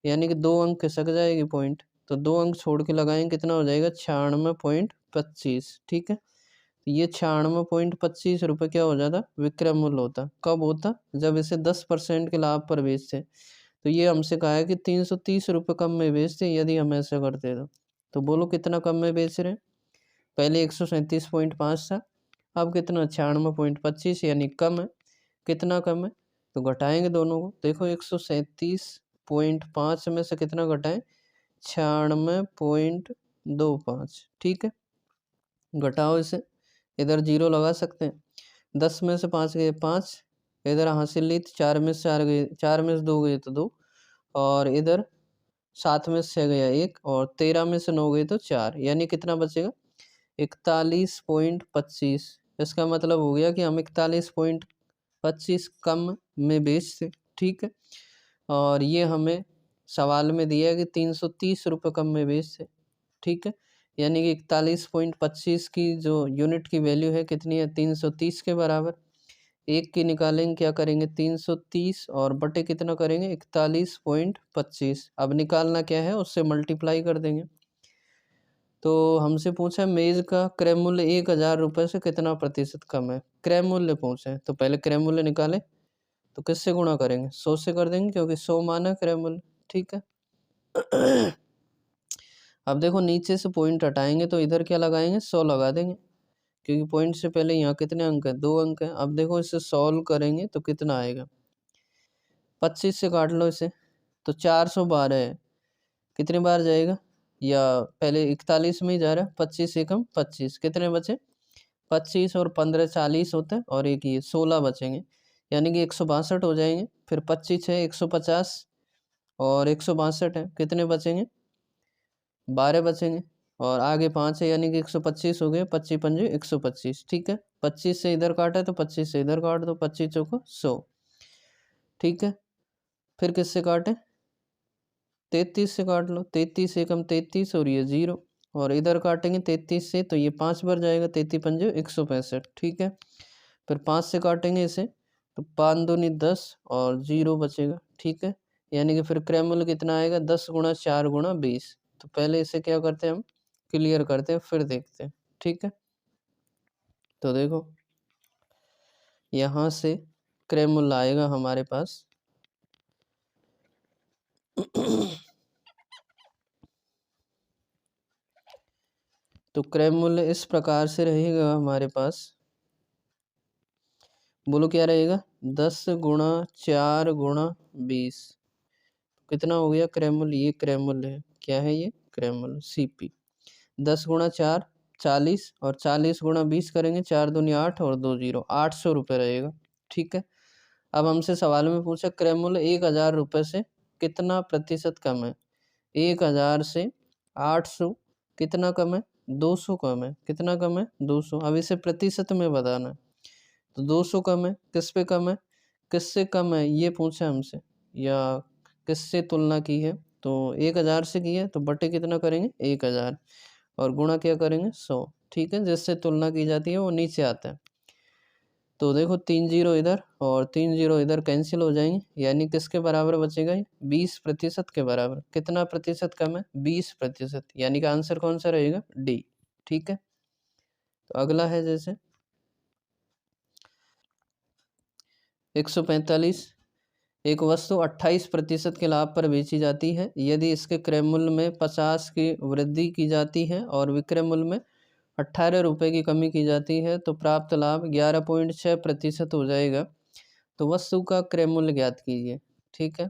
यानी कि 2 अंक खिसक जाएगी पॉइंट। तो 2 अंक छोड़ के लगाएंगे, कितना हो जाएगा? 96.25। ठीक है। ये 96.25 रुपये क्या हो जाता? विक्रय मूल्य होता। कब होता? जब इसे 10% के लाभ पर बेचते। तो ये हमसे कहा है कि 330 रुपये कम में बेचते यदि हम ऐसा करते तो बोलो कितना कम में बेच रहे हैं? पहले 137.5 था, अब कितना? 96.25, यानी कम है। कितना कम है? तो घटाएंगे दोनों को। देखो 137.5 में से कितना घटाएं? 96.25। ठीक है। घटाओ इसे, इधर जीरो लगा सकते हैं। 10 में से 5 गए 5, इधर हासिल ली 4 में से 4 गए, 4 में से 2 गए तो 2, और इधर 7 में से 6 गया 1, और 13 में से 9 गए तो 4, यानी कितना बचेगा? 41.25। इसका मतलब हो गया कि हम 41.25 कम में बेचते। ठीक है। और ये हमें सवाल में दिया है कि 330 रुपये कम में बेचते। ठीक है। यानी कि 41.25 की जो यूनिट की वैल्यू है कितनी है? 330 के बराबर। एक की निकालेंगे, क्या करेंगे? 330 और बटे कितना करेंगे? 41.25। अब निकालना क्या है? उससे मल्टीप्लाई कर देंगे। तो हमसे पूछा मेज का क्रय मूल्य 1000 रुपये से कितना प्रतिशत कम है? क्रय मूल्य पूछे तो पहले क्रय मूल्य निकाले तो किससे गुणा करेंगे? 100 से कर देंगे, क्योंकि 100 माना क्रय मूल्य। ठीक है। अब देखो नीचे से पॉइंट हटाएंगे तो इधर क्या लगाएंगे? 100 लगा देंगे, क्योंकि पॉइंट से पहले यहाँ कितने अंक है? 2 अंक है। अब देखो इसे सॉल्व करेंगे तो कितना आएगा? 25 से काट लो इसे तो 412 है। कितनी बार जाएगा? या पहले 41 में ही जा रहा है, 25 एकम 25, कितने बचे? 25 और 15 40 होते हैं, और एक ये 16 बचेंगे, यानी कि 162 हो जाएंगे। फिर 25 है 150 और 162 है, कितने बचेंगे? 12 बचेंगे, और आगे 5 है, यानी कि 125 हो गए। 25 पंजे 125। ठीक है। 25 से इधर काटा है तो 25 से इधर काट दो, 25 चौको 100। ठीक है। फिर किससे काटे? 33 से काट लो, 33 एकम 33 और ये 0, और इधर काटेंगे 33 से तो ये 5 बार जाएगा, 33 पंजे 165। ठीक है। फिर 5 से काटेंगे इसे तो 5 दूनी 10 और 0 बचेगा। ठीक है। यानी कि फिर क्रय मूल्य कितना आएगा? 10 गुणा 4 गुणा 20। तो पहले इसे क्या करते हैं हम? क्लियर करते हैं, फिर देखते हैं। ठीक है। तो देखो यहाँ से क्रय मूल्य आएगा हमारे पास तो क्रय मूल्य इस प्रकार से रहेगा हमारे पास बोलो क्या रहेगा, 10 गुणा 4 गुणा 20 कितना हो गया क्रैमल, ये क्रैमल है, क्या है ये क्रैमल सीपी। 10 गुणा 4 40 और 40 गुणा 20 करेंगे, 4 दूनी 8 और 2 जीरो 800 रुपये रहेगा। ठीक है, अब हमसे सवाल में पूछा क्रैमल 1000 रुपये से कितना प्रतिशत कम है। 1000 से 800 कितना कम है, 200 कम है। कितना कम है, 200। अब इसे प्रतिशत में बताना है, तो 200 कम है, किस पे कम है, किससे कम है ये पूछा हमसे, या किससे तुलना की है, तो 1000 से की है तो बटे कितना करेंगे 1000 और गुणा क्या करेंगे 100। ठीक है, जिससे तुलना की जाती है वो नीचे आता है। तो देखो 3 जीरो इधर और 3 जीरो इधर कैंसिल हो जाएंगे, यानी किसके बराबर बचेगा ये 20% के बराबर। कितना प्रतिशत कम है, 20%, यानी कि आंसर कौन सा रहेगा, डी। ठीक है, तो अगला है जैसे 145, एक वस्तु 28% के लाभ पर बेची जाती है। यदि इसके क्रय मूल्य में 50 की वृद्धि की जाती है और विक्रय मूल्य में 18 रुपये की कमी की जाती है तो प्राप्त लाभ 11.6% हो जाएगा। तो वस्तु का क्रय मूल्य ज्ञात कीजिए। ठीक है,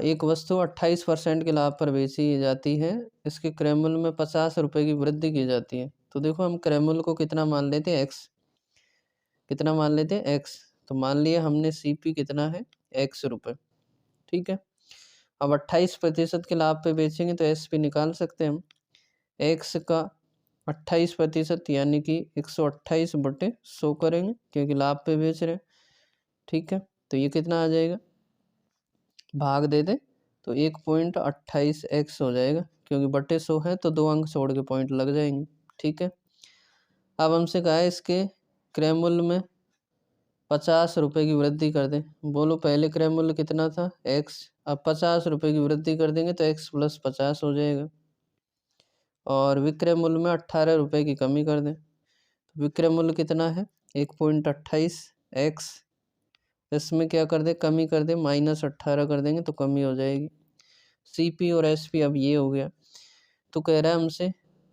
एक वस्तु 28% के लाभ पर बेची जाती है, इसके क्रय मूल्य में 50 रुपये की वृद्धि की जाती है। तो देखो हम क्रय मूल्य को कितना मान लेते हैं, एक्स। कितना मान लेते हैं, एक्स। तो मान लिया हमने सीपी कितना है, एक्स रुपये। ठीक है, अब 28% के लाभ पे बेचेंगे तो एस पी निकाल सकते हैं हम। एक्स का 28% यानी कि 128/100 करेंगे, क्योंकि लाभ पे बेच रहे हैं। ठीक है, तो ये कितना आ जाएगा, भाग दे दें तो 1.28x हो जाएगा, क्योंकि बटे 100 है तो 2 अंक छोड़ के पॉइंट लग जाएंगे। ठीक है, अब हमसे कहा है इसके क्रय मूल्य में 50 रुपये की वृद्धि कर दें। बोलो पहले क्रय मूल्य कितना था, x, अब 50 रुपये की वृद्धि कर देंगे तो x + 50 हो जाएगा, और विक्रय मूल्य में 18 रुपये की कमी कर दें। विक्रय मूल्य कितना है, 1.28x, इसमें क्या कर दे, कमी कर दे, -18 कर देंगे तो कमी हो जाएगी। सीपी और एसपी अब ये हो गया। तो कह रहा है हमसे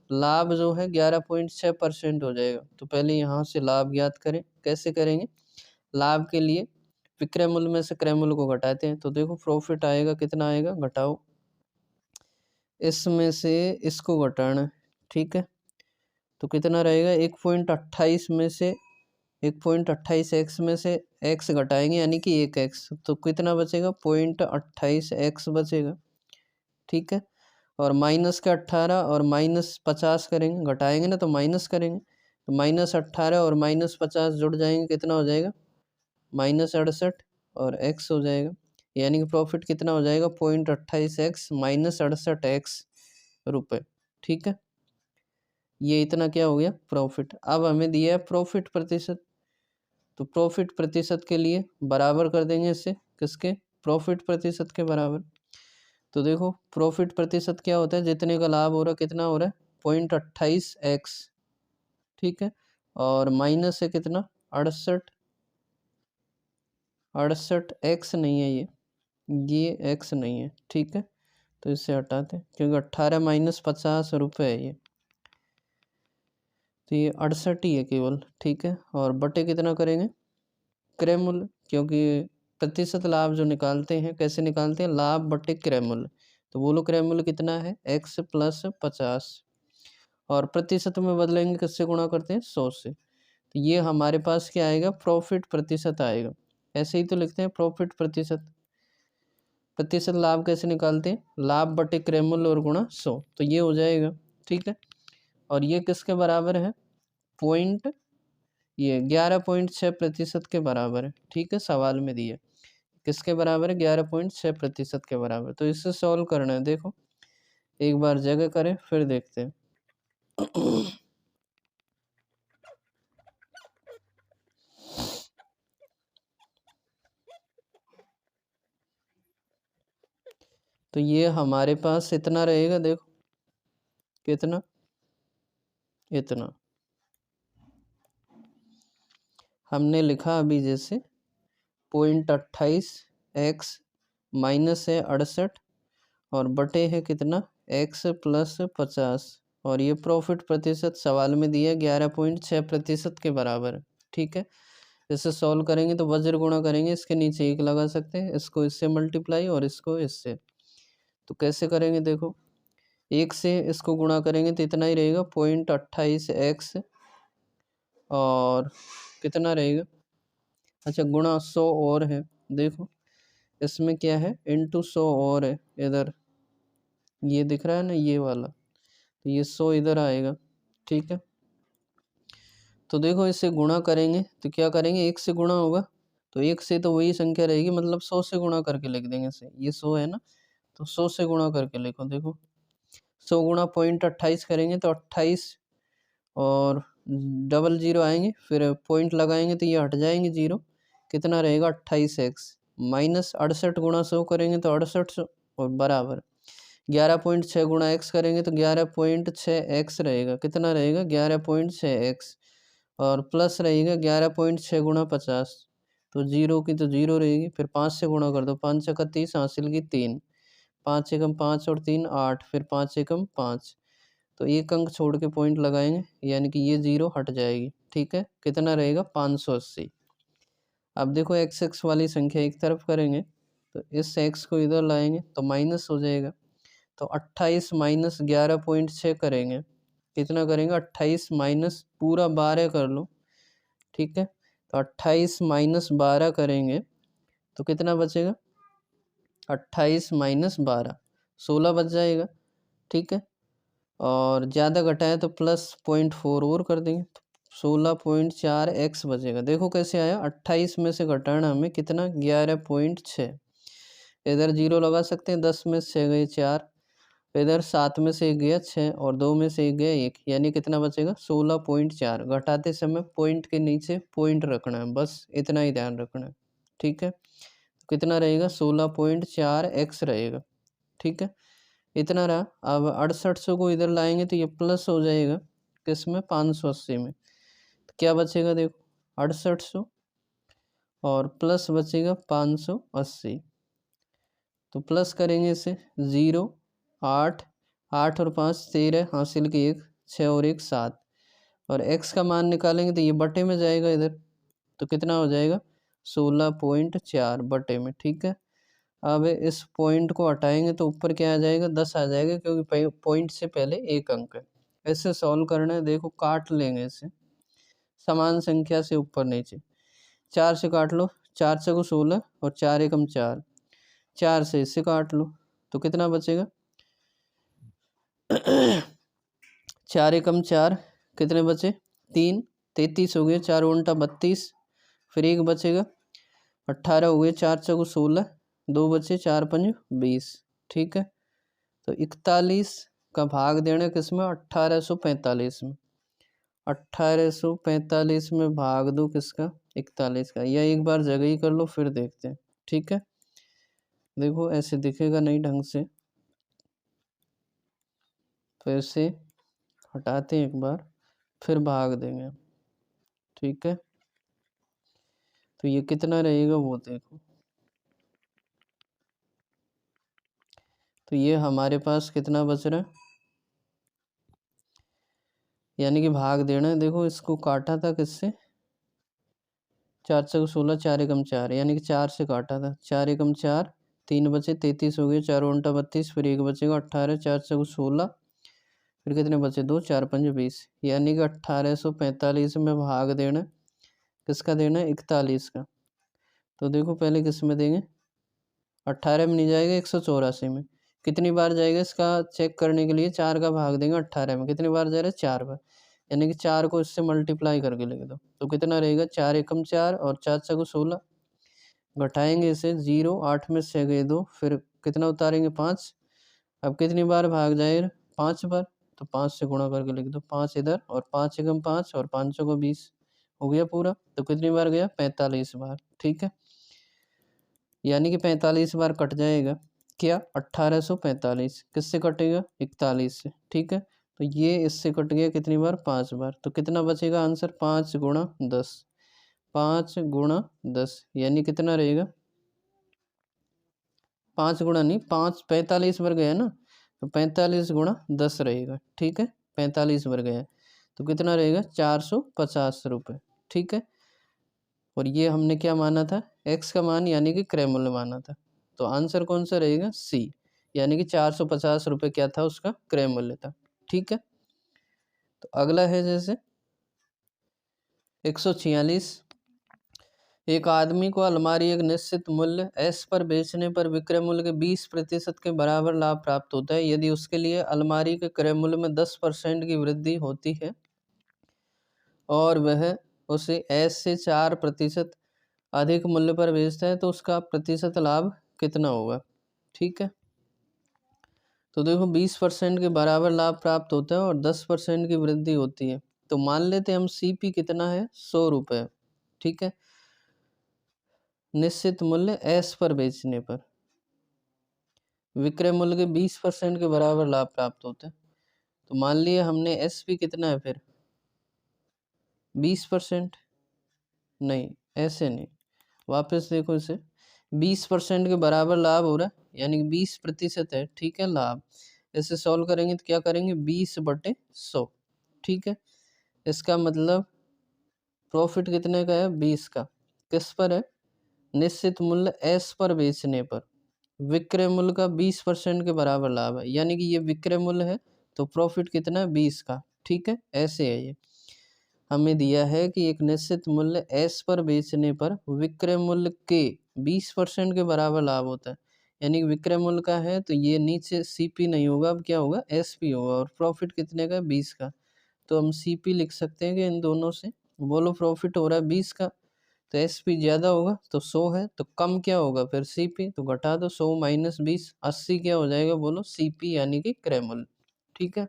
लाभ जो है 11.6% हो जाएगा। तो पहले यहाँ से लाभ ज्ञात करें, कैसे करेंगे, लाभ के लिए विक्रय मूल्य में से क्रय मूल्य को घटाते हैं। तो देखो प्रॉफिट आएगा, कितना आएगा, घटाओ, इसमें से इसको घटाना है। ठीक है, तो कितना रहेगा, 1.28 में से 1.28x में से x घटाएंगे यानी कि 1x, तो कितना बचेगा, 0.28x बचेगा। ठीक है, और माइनस का 18 और -50 करेंगे, घटाएंगे ना तो माइनस करेंगे, तो -18 और -50 जुड़ जाएंगे, कितना हो जाएगा, -68 और x हो जाएगा, यानी कि प्रॉफिट कितना हो जाएगा, 0.28x -68x रुपये। ठीक है, ये इतना क्या हो गया प्रॉफिट। अब हमें दिया है प्रॉफिट प्रतिशत, तो प्रॉफिट प्रतिशत के लिए बराबर कर देंगे इसे, किसके, प्रॉफिट प्रतिशत के बराबर। तो देखो प्रॉफिट प्रतिशत क्या होता है, जितने का लाभ हो रहा है कितना हो रहा है, 0.28x। ठीक है, और माइनस है कितना, 68x नहीं है ये x नहीं है। ठीक है, तो इससे हटाते हैं, क्योंकि 18 - 50 रुपये है ये, तो ये 68 ही है केवल। ठीक है, और बटे कितना करेंगे, क्रय मूल्य, क्योंकि प्रतिशत लाभ जो निकालते हैं कैसे निकालते हैं, लाभ बटे क्रय मूल्य। तो बोलो क्रय मूल्य कितना है, x + 50, और प्रतिशत में बदलेंगे, किससे गुणा करते हैं, 100 से। तो ये हमारे पास क्या आएगा, प्रॉफिट प्रतिशत आएगा। ऐसे ही तो लिखते हैं प्रॉफिट प्रतिशत। प्रतिशत लाभ कैसे निकालते हैं, लाभ बटे क्रय मूल्य और गुणा 100, तो ये हो जाएगा। ठीक है, और ये किसके बराबर है, पॉइंट, ये 11.6% के बराबर है। ठीक है, सवाल में दिया किसके बराबर है, 11.6% के बराबर। तो इससे सॉल्व करना है, देखो एक बार जगह करें फिर देखते हैं। तो ये हमारे पास इतना रहेगा, देखो कितना, इतना हमने लिखा अभी जैसे 0.28x माइनस है 68 और बटे है कितना, x + 50, और ये प्रॉफिट प्रतिशत सवाल में दिया 11.6% के बराबर है। ठीक है, इसे सॉल्व करेंगे तो वज्र गुणा करेंगे, इसके नीचे 1 लगा सकते हैं, इसको इससे मल्टीप्लाई और इसको इससे। तो कैसे करेंगे देखो, 1 से इसको गुणा करेंगे तो इतना ही रहेगा 0.28x और कितना रहेगा, अच्छा गुणा 100 और है, देखो इसमें क्या है इंटू 100 और है, इधर ये दिख रहा है ना ये वाला, तो ये 100 इधर आएगा, ठीक है। तो देखो इसे गुणा करेंगे तो क्या करेंगे, 1 से गुणा होगा तो 1 से तो वही संख्या रहेगी, मतलब 100 से गुणा करके लिख देंगे इसे, ये 100 है ना, तो 100 से गुणा करके लिखो, देखो 100 गुणा 0.28 करेंगे तो 28 और डबल जीरो आएंगे, फिर पॉइंट लगाएंगे तो ये हट जाएंगे जीरो, कितना रहेगा 28x माइनस 68 गुणा 100 करेंगे तो 68 और बराबर 11.6 गुणा x करेंगे तो 11.6x रहेगा, कितना रहेगा 11.6x और प्लस रहेगा 11.6 गुणा 50, तो जीरो की तो जीरो रहेगी, फिर 5 से गुणा कर दो, 5 छक्का 30 हासिल की 3, 5 एकम 5 और 3 8, फिर 5 एकम 5, तो एक अंक छोड़ के पॉइंट लगाएंगे यानी कि ये जीरो हट जाएगी, ठीक है, कितना रहेगा 580। अब देखो एक्स एक्स वाली संख्या एक तरफ करेंगे तो इस एक्स को इधर लाएंगे तो माइनस हो जाएगा, तो 28 माइनस 11.6 करेंगे, कितना करेंगे 28 माइनस पूरा 12 कर लो, ठीक है, तो 28 माइनस 12 करेंगे तो कितना बचेगा 28 माइनस 12 16 बच जाएगा, ठीक है, और ज़्यादा घटाए तो प्लस 0.4 और कर देंगे तो 16.4x बचेगा। देखो कैसे आया, 28 में से घटाना हमें कितना 11.6, इधर जीरो लगा सकते हैं, 10 में से गए 4, इधर 7 में से 1 गया 6 और 2 में से 1 गया 1, यानी कितना बचेगा 16.4। घटाते समय पॉइंट के नीचे पॉइंट रखना है, बस इतना ही ध्यान रखना है, ठीक है, तो कितना रहेगा 16.4x रहेगा, ठीक है, इतना रहा। अब 6800 को इधर लाएंगे तो ये प्लस हो जाएगा किसमें 580 में, तो क्या बचेगा देखो 6800 और प्लस बचेगा 580, तो प्लस करेंगे इसे 0 8 8 और 5 13 हासिल की 1 6 और 1 7 और x का मान निकालेंगे तो ये बटे में जाएगा इधर, तो कितना हो जाएगा 16.4 बटे में, ठीक है। अब इस पॉइंट को हटाएंगे तो ऊपर क्या आ जाएगा 10 आ जाएगा, क्योंकि पॉइंट से पहले एक अंक है। ऐसे सॉल्व करना है, देखो काट लेंगे इसे समान संख्या से ऊपर नीचे, 4 से काट लो, 4 से को 16 और 4 एकम 4, 4 से इससे काट लो तो कितना बचेगा 4 एकम 4 कितने बचे 3, 33 हो गए, 4 उल्टा 32, फिर एक बचेगा 18 हो गए, 4 चौको 16, 2 बचे 4 पंज 20, ठीक है, तो 41 का भाग देना किसमें 1845 में, 1845 में भाग दो किसका 41 का, या एक बार जगह ही कर लो फिर देखते हैं, ठीक है। देखो ऐसे दिखेगा नहीं ढंग से, फिर से हटाते हैं एक बार फिर भाग देंगे, ठीक है, तो ये कितना रहेगा वो देखो, तो ये हमारे पास कितना बच रहा है, यानी कि भाग देना है, देखो इसको काटा था किससे 4 से 16, 4 एकम 4, यानी कि 4 से काटा था, 4 एकम 4, 3 बचे 33 हो गए, 4 उल्टा 32, फिर एक बचेगा 18, 4 से 16, फिर कितने बचे 2, 4 पंज 20, यानी कि 1845 में भाग देना किसका देना है 41 का, तो देखो पहले किस में देंगे 18 में नहीं जाएगा 184 में, कितनी बार जाएगा इसका चेक करने के लिए 4 का भाग देंगे 18 में, कितनी बार जा रहा है 4 बार, यानी कि 4 को इससे मल्टीप्लाई करके लिख दो तो कितना रहेगा 4 एकम 4 और 4 चौको 16, घटाएंगे इसे 0 8 में से गए 2, फिर कितना उतारेंगे 5, अब कितनी बार भाग जाएगा 5 बार, तो 5 से गुणा करके लिख दो, 5 इधर और 5 एकम 5 और 5 चौको 20 हो गया पूरा, तो कितनी बार गया 45 बार, ठीक है, यानी कि 45 बार कट जाएगा क्या 1845, किससे कटेगा 41 से, ठीक है, तो ये इससे कट गया कितनी बार 5 बार, तो कितना बचेगा आंसर 5 गुणा 10, 5 गुणा 10 यानी कितना रहेगा 5 गुणा नहीं 5 45 बार गया ना, तो 45 गुणा 10 रहेगा, ठीक है, 45 बार गया तो कितना रहेगा 450 रुपये, ठीक है, और ये हमने क्या माना था, x का मान यानी कि क्रय मूल्य माना था। तो आंसर कौन सा रहेगा, सी, यानी कि 450 रुपये क्या था उसका क्रय मूल्य था। ठीक है, तो अगला है जैसे 146, एक आदमी को अलमारी एक निश्चित मूल्य एस पर बेचने पर विक्रय मूल्य के 20% के बराबर लाभ प्राप्त होता है यदि उसके लिए अलमारी के क्रय मूल्य में 10% की वृद्धि होती है और वह उसे एस से 4% अधिक मूल्य पर बेचता है तो उसका प्रतिशत लाभ कितना होगा। ठीक है, तो देखो 20% के बराबर लाभ प्राप्त होता है और 10% की वृद्धि होती है। तो मान लेते हैं हम सीपी कितना है, 100 रुपये। ठीक है, निश्चित मूल्य एस पर बेचने पर विक्रय मूल्य के 20% के बराबर लाभ प्राप्त होता है। तो मान लिया हमने एस पी कितना है फिर 20%, नहीं ऐसे नहीं, वापस देखो इसे 20% के बराबर लाभ हो रहा है यानी 20% है। ठीक है, लाभ इसे सॉल्व करेंगे तो क्या करेंगे 20/100। ठीक है, इसका मतलब प्रॉफिट कितने का है 20 का, किस पर है, निश्चित मूल्य एस पर बेचने पर विक्रय मूल्य का 20% के बराबर लाभ है यानी कि ये विक्रय मूल्य है तो प्रॉफिट कितना है 20 का। ठीक है, ऐसे है, ये हमें दिया है कि एक निश्चित मूल्य एस पर बेचने पर विक्रय मूल्य के 20% के बराबर लाभ होता है यानी कि विक्रय मूल्य का है तो ये नीचे सीपी नहीं होगा, अब क्या होगा एसपी होगा और प्रॉफिट कितने का 20 का। तो हम सीपी लिख सकते हैं कि इन दोनों से, बोलो प्रॉफिट हो रहा है 20 का तो एस पी ज़्यादा होगा तो 100 है तो कम क्या होगा फिर सी पी, तो घटा दो 100 - 20 80 क्या हो जाएगा, बोलो सी पी यानी कि क्रय मूल्य। ठीक है,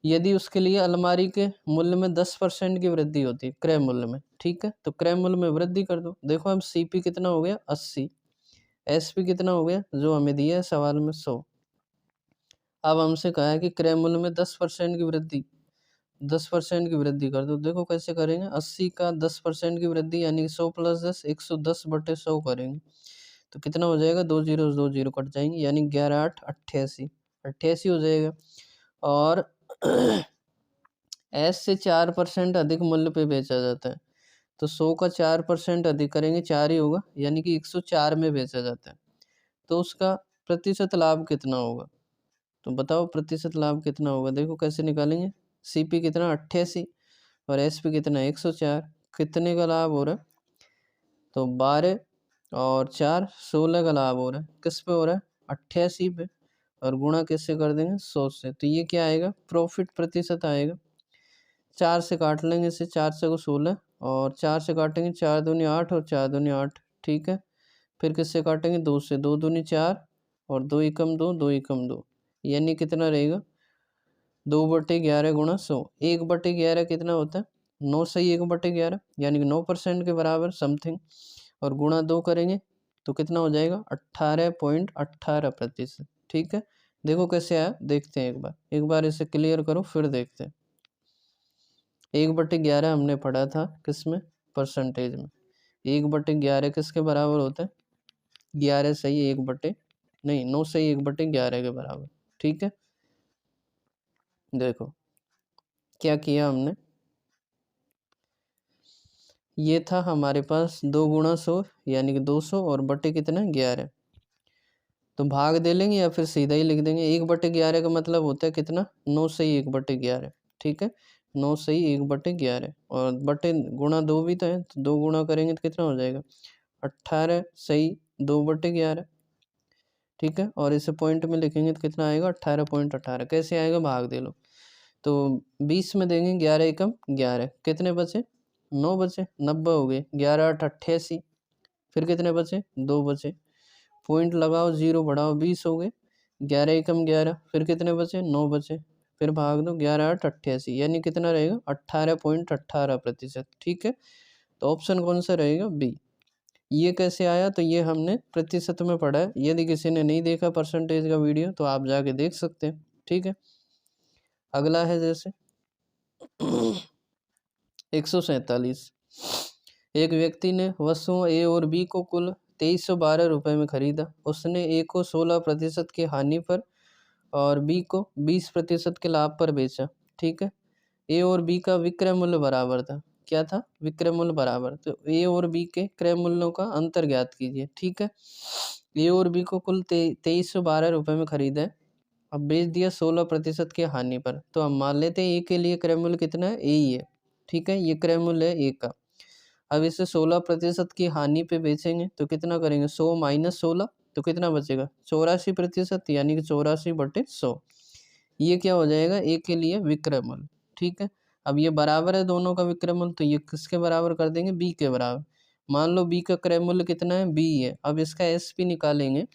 यदि उसके लिए अलमारी के मूल्य में 10% की वृद्धि होती है क्रय मूल्य में। ठीक है, तो क्रय मूल्य में वृद्धि कर दो, देखो अब सी पी कितना हो गया 80, एस पी कितना हो गया जो हमें दिया है सवाल में 100। अब हमसे कहा है कि क्रय मूल्य में 10% की वृद्धि, 10% की वृद्धि कर दो, देखो कैसे करेंगे 80 का 10% की वृद्धि यानी 100 + 10 110/100 करेंगे तो कितना हो जाएगा, 2 जीरो 2 जीरो कट जाएंगे यानी 11 8 88 88 हो जाएगा। और एस से 4% अधिक मूल्य पे बेचा जाता है तो 100 का 4% अधिक करेंगे 4 ही होगा यानी कि 104 में बेचा जाता है तो उसका प्रतिशत लाभ कितना होगा। तो बताओ प्रतिशत लाभ कितना होगा, देखो कैसे निकालेंगे, सीपी कितना 88 और एसपी कितना 104, कितने का लाभ हो रहा है, तो 12 और 4 16 का लाभ हो रहा है, किस पे हो रहा है 88 पे और गुणा किससे कर देंगे 100 से, तो ये क्या आएगा प्रॉफिट प्रतिशत आएगा। 4 से काट लेंगे इसे, 4 से को 16 और 4 से काटेंगे 4 दूनी 8 और 4 दूनी 8। ठीक है, फिर किससे काटेंगे 2 से, 2 दूनी 4 और 2 एकम 2 2 एकम 2 यानी कितना रहेगा 2/11 गुणा 100, 1/11 कितना होता है 9 सही 1/11 यानी कि 9% के बराबर समथिंग और गुणा 2 करेंगे तो कितना हो जाएगा 18.18%। ठीक है, देखो कैसे आया देखते हैं, एक बार इसे क्लियर करो फिर देखते हैं। 1/11 हमने पढ़ा था किसमें, परसेंटेज में, 1/11 किसके बराबर होता है 11 सही 9 सही 1/11 के बराबर। ठीक है, देखो क्या किया हमने, ये था हमारे पास 2 गुणा 100 यानी कि 200 और बटे कितना 11, तो भाग दे लेंगे या फिर सीधा ही लिख देंगे। 1/11 का मतलब होता है कितना 9 सही 1/11। ठीक है, 9 सही 1/11 और बटे गुणा 2 भी तो है तो 2 गुणा करेंगे तो कितना हो जाएगा 18 सही 2/11। ठीक है, और इसे पॉइंट में लिखेंगे तो कितना आएगा 18.18, कैसे आएगा भाग दे लो, तो 20 में देंगे 11 एकम 11, कितने बचे 9 बचे, 90 हो गए, 11 8 88, फिर कितने बचे 2 बचे, पॉइंट लगाओ 0 बढ़ाओ 20 हो गए, 11 एकम 11, फिर कितने बचे 9 बचे, फिर भाग दो 11 8 88 यानी कितना रहेगा 18.18%। ठीक है, तो ऑप्शन कौन सा रहेगा बी। ये कैसे आया, तो ये हमने प्रतिशत में पढ़ा है, यदि किसी ने नहीं देखा परसेंटेज का वीडियो तो आप जाके देख सकते हैं। ठीक है, अगला है जैसे 147, एक व्यक्ति ने वस्तुओं ए और बी को कुल 2312 रुपये में खरीदा, उसने ए को 16% की हानि पर और बी को 20% के लाभ पर बेचा। ठीक है, ए और बी का विक्रय मूल्य बराबर था, क्या था, विक्रय मूल्य बराबर। तो ए और बी के क्रय मूल्यों का अंतर ज्ञात कीजिए। ठीक है, ए और बी को कुल 2312 रुपये में खरीदा है, अब बेच दिया 16% की हानि पर। तो हम मान लेते हैं ए के लिए क्रय मूल्य कितना है, ए ही है। ठीक है, ये क्रय मूल्य है ए का। अब इसे 16% की हानि पे बेचेंगे तो कितना करेंगे, 100 माइनस 16 तो कितना बचेगा, 84%, यानी कि 84/100। ये क्या हो जाएगा, ए के लिए विक्रय मूल्य। ठीक है, अब ये बराबर है दोनों का विक्रय मूल्य, तो ये किसके बराबर कर देंगे, बी के बराबर। मान लो बी का क्रय मूल्य कितना है, बी है। अब इसका एस पी निकालेंगे,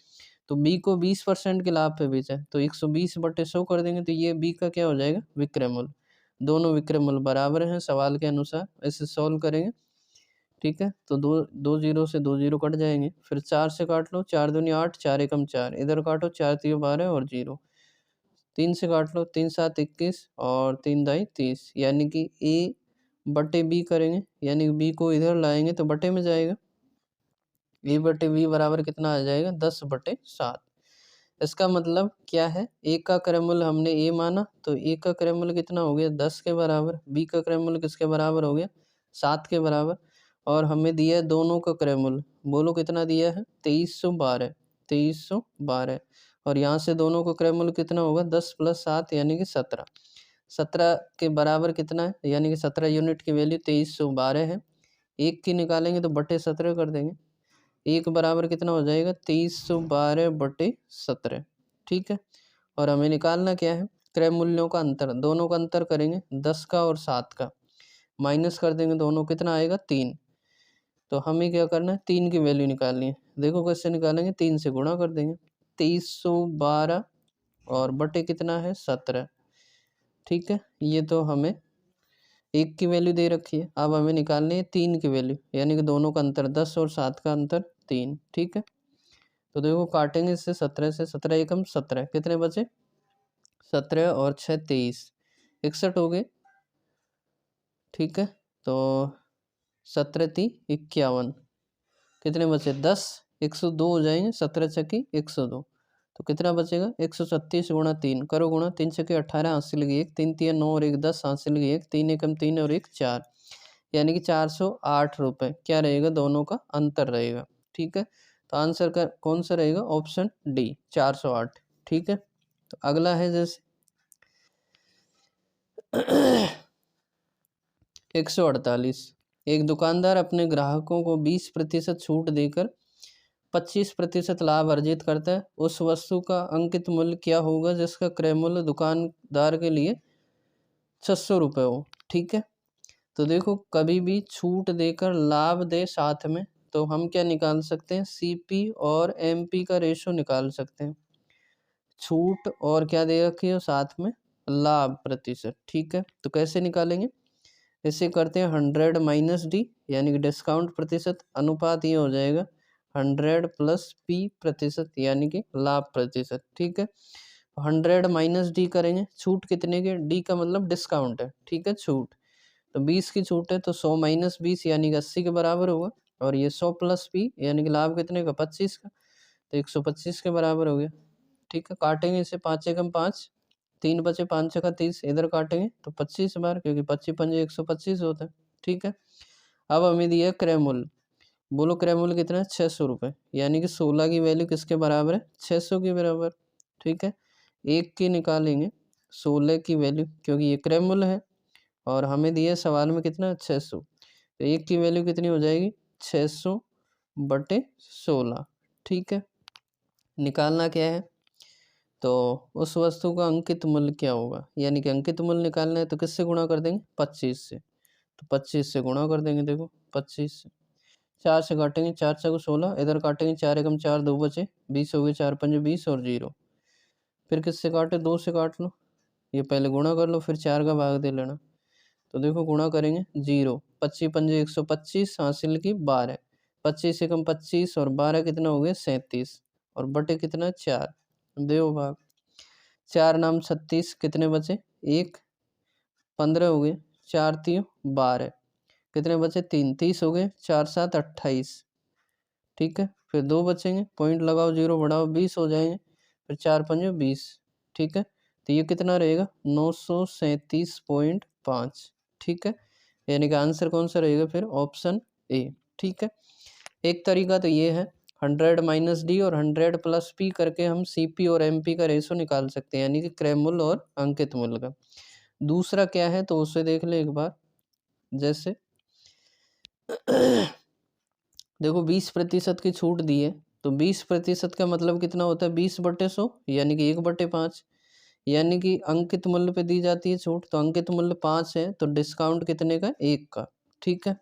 तो बी को 20% के लाभ पे बेचा है, तो 120/100 कर देंगे, तो ये बी का क्या हो जाएगा, विक्रय मूल्य। दोनों विक्रय मूल्य बराबर हैं सवाल के अनुसार, इसे सॉल्व करेंगे। ठीक है, तो दो दो जीरो से 2 जीरो कट जाएंगे, फिर 4 से काट लो, 4 दूनी 8, 4 एकम 4, इधर काटो, 4 3 12 और 0, 3 से काट लो, 3 7 21 और 3 दाई 30, यानी कि ए बटे बी करेंगे, यानी बी को इधर लाएंगे तो बटे में जाएगा, ए बटे बी बराबर कितना आ जाएगा, 10/7। इसका मतलब क्या है, ए का क्रय मूल्य हमने ए माना, तो ए का क्रय मूल्य कितना हो गया, 10 के बराबर। बी का क्रय मूल्य किसके बराबर हो गया, 7 के बराबर। और हमें दिया है दोनों का क्रय मूल्य, बोलो कितना दिया है, 2312, 2312। और यहाँ से दोनों का क्रय मूल्य कितना होगा, 10 + 7 यानी कि 17। 17 के बराबर कितना है, यानी कि 17 यूनिट की वैल्यू 2312 है। एक की निकालेंगे तो बटे 17 कर देंगे, एक बराबर कितना हो जाएगा, 2312/17। ठीक है, और हमें निकालना क्या है, क्रय मूल्यों का अंतर। दोनों का अंतर करेंगे, 10 का और 7 का, माइनस कर देंगे दोनों, कितना आएगा, 3। तो हमें क्या करना है, 3 की वैल्यू निकालनी है। देखो कैसे निकालेंगे, 3 से गुणा कर देंगे, 2312 और बटे कितना है, 17। ठीक है, ये तो हमें एक की वैल्यू दे रखी है, अब हमें निकालनी है 3 की वैल्यू, यानी कि दोनों का अंतर, 10 और 7 का अंतर 3। ठीक है, तो देखो काटेंगे इससे, 17 से, 17 एकम 17, कितने बचे, 17 और 6 23, 61 हो गए। ठीक है, तो 17 3 51, कितने बचे, 10, 102 हो जाएंगे, 17 छकी 102, तो कितना बचेगा, 136 गुणा 3 करो, गुणा 3 छके 18, हासिल लगी 1, 3 3 9 और 1 10, हासिल लगी 1, 3 एकम 3 और 1 4, यानी कि 408 रुपये क्या रहेगा, दोनों का अंतर रहेगा। ठीक है, तो आंसर का कौन सा रहेगा, ऑप्शन डी 408। ठीक है, तो अगला है जैसे 148। एक दुकानदार अपने ग्राहकों को 20% छूट देकर 25% लाभ अर्जित करता है। उस वस्तु का अंकित मूल्य क्या होगा जिसका क्रय मूल्य दुकानदार के लिए 600 रुपये हो। ठीक है, तो देखो कभी भी छूट देकर लाभ दे साथ में, तो हम क्या निकाल सकते हैं, सीपी और एमपी का रेशो निकाल सकते हैं। छूट और क्या दे रखी है साथ में, लाभ प्रतिशत। ठीक है, तो कैसे निकालेंगे, इसे करते हैं 100 माइनस डी, यानी कि डिस्काउंट प्रतिशत, अनुपात ये हो जाएगा 100 + पी प्रतिशत, यानी कि लाभ प्रतिशत। ठीक है, 100 माइनस डी करेंगे, छूट कितने के, डी का मतलब डिस्काउंट है। ठीक है, छूट तो 20 की छूट है, तो 100 माइनस 20 यानी कि 80 के बराबर होगा, और ये 100 + पी यानी कि लाभ कितने का, 25 का, तो 125 के बराबर हो गया। ठीक है, काटेंगे इसे, 5 एकम 5, 3 बचे, 5 छका 30, इधर काटेंगे तो 25 बार, क्योंकि 25 पंजे 125 होता है। ठीक है, अब हमें दिया क्रय मूल्य, बोलो क्रय मूल्य कितना है, 600 रुपये, यानी कि 16 की वैल्यू किसके बराबर है, 600 के बराबर। ठीक है, एक की निकालेंगे 16 की वैल्यू, क्योंकि ये क्रय मूल्य है और हमें दिया सवाल में कितना, 600, तो एक की वैल्यू कितनी हो जाएगी, 600/16। ठीक है, निकालना क्या है, तो उस वस्तु का अंकित मूल्य क्या होगा, यानी कि अंकित मूल्य निकालना है तो किससे गुणा कर देंगे, 25 से, तो 25 से गुणा कर देंगे। देखो 25 से, 4 से काटेंगे, 4 4 16, इधर काटेंगे, 4 एकम 4, 2 बचे, 20 हो गए, 4 पंजे 20 और 0, फिर किससे काटे, 2 से काट लो, ये पहले गुणा कर लो, फिर 4 का भाग दे लेना। तो देखो गुणा करेंगे, 0, 25 पंजे 125, हासिल की 12, 25 एकम 25 और 12 कितना हो गया, 37, और बटे कितना, 4, देव भाग 4 नाम 36, कितने बचे, 1, 15 हो गए, 4 3 12, कितने बचे, 3, 30 हो गए, 4 7 28। ठीक है, फिर 2 बचेंगे, पॉइंट लगाओ, 0 बढ़ाओ, 20 हो जाएंगे, फिर 4 पंजे 20। ठीक है, तो ये कितना रहेगा, 937.5। ठीक है, यानी कि आंसर कौन सा रहेगा फिर? Option A. ठीक है, एक तरीका तो ये है 100 माइनस डी और 100 प्लस पी करके हम सीपी और एमपी का रेशो निकाल सकते हैं, यानी कि क्रय मूल्य और अंकित मूल्य का। दूसरा क्या है तो उसे देख ले एक बार। जैसे देखो 20% की छूट दी है, तो 20% का मतलब कितना होता है? 20/100 यानी कि 1/5, यानी कि अंकित मूल्य पे दी जाती है छूट, तो अंकित मूल्य 5 है तो डिस्काउंट कितने का? 1 का। ठीक है,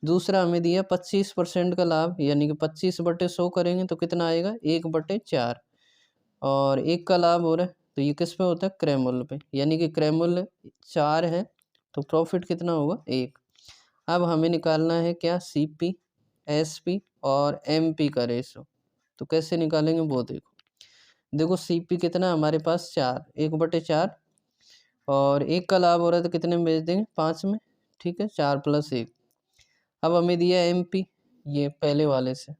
दूसरा हमें दिया 25% का लाभ, यानी कि 25/100 करेंगे तो कितना आएगा? 1/4, और 1 का लाभ हो रहा है तो ये किस पे होता है? क्रय मूल्य पे, यानी कि क्रय मूल्य 4 है तो प्रॉफिट कितना होगा? 1। अब हमें निकालना है क्या? सीपी, एसपी और एमपी का रेशो। तो कैसे निकालेंगे वो देखो। देखो सीपी कितना हमारे पास? 4, 1/4, और 1 का लाभ हो रहा है तो कितने में बेच देंगे? 5 में। ठीक है, 4 + 1। अब हमें दिया एमपी, ये पहले वाले से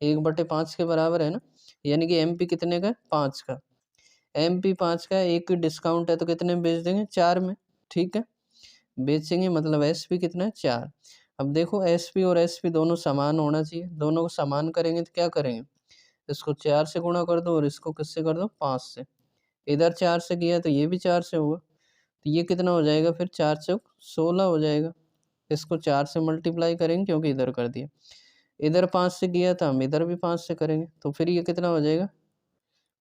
1/5 के बराबर है ना, यानी कि एमपी कितने का? 5 का। एमपी 5 का, एक डिस्काउंट है तो कितने में बेच देंगे? 4 में। ठीक है, बेचेंगे मतलब एसपी कितना है? 4। अब देखो एसपी और एसपी दोनों समान होना चाहिए, दोनों को समान करेंगे तो क्या करेंगे? इसको 4 से गुणा कर दो और इसको किससे कर दो? 5 से। इधर 4 से किया तो ये भी 4 से होगा, तो ये कितना हो जाएगा फिर? 4 चौक 16 हो जाएगा। इसको 4 से मल्टीप्लाई करेंगे क्योंकि इधर कर दिया, इधर 5 से किया था हम इधर भी 5 से करेंगे, तो फिर ये कितना हो जाएगा?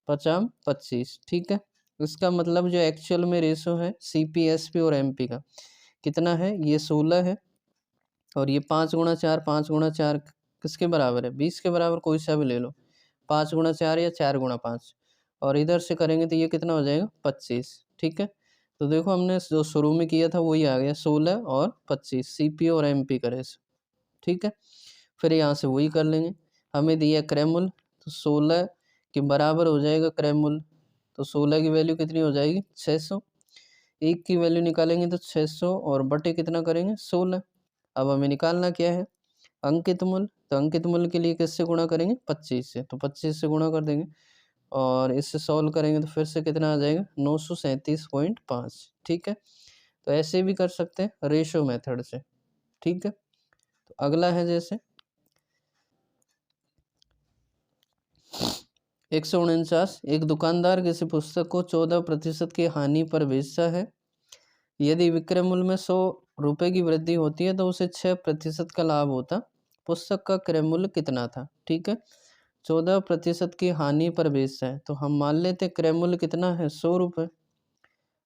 5 25। ठीक है, इसका मतलब जो एक्चुअल में रेशो है सीपी, एसपी और एमपी का कितना है? ये 16 है, और ये 5 × 4, 5 × 4 किसके बराबर है? 20 के बराबर, कोई सा भी ले लो, 5 × 4 या 4 × 5, और इधर से करेंगे तो ये कितना हो जाएगा? 25। ठीक है, तो देखो हमने जो शुरू में किया था वही आ गया, 16 और 25 सीपी और एमपी का रेशो। ठीक है, फिर यहाँ से वही कर लेंगे। हमें दिया क्रय मूल्य, तो 16 के बराबर हो जाएगा क्रय मूल्य, तो 16 की वैल्यू कितनी हो जाएगी? 600। 1 की वैल्यू निकालेंगे तो 600 और बटे कितना करेंगे? 16। अब हमें निकालना क्या है? अंकित मूल्य, तो अंकित मूल्य के लिए किससे गुणा करेंगे? 25 से, तो 25 से गुणा कर देंगे और इससे सॉल्व करेंगे तो फिर से कितना आ जाएगा? 937.5। ठीक है, तो ऐसे भी कर सकते हैं रेशो मेथड से। ठीक है, तो अगला है जैसे 149, एक दुकानदार किसी पुस्तक को 14% की हानि पर बेचता है। यदि विक्रय मूल्य में 100 रुपये की वृद्धि होती है तो उसे 6% का लाभ होता। पुस्तक का क्रय मूल्य कितना था? ठीक है, 14% की हानि पर बेचता है, तो हम मान लेते क्रय मूल्य कितना है? 100 रुपये,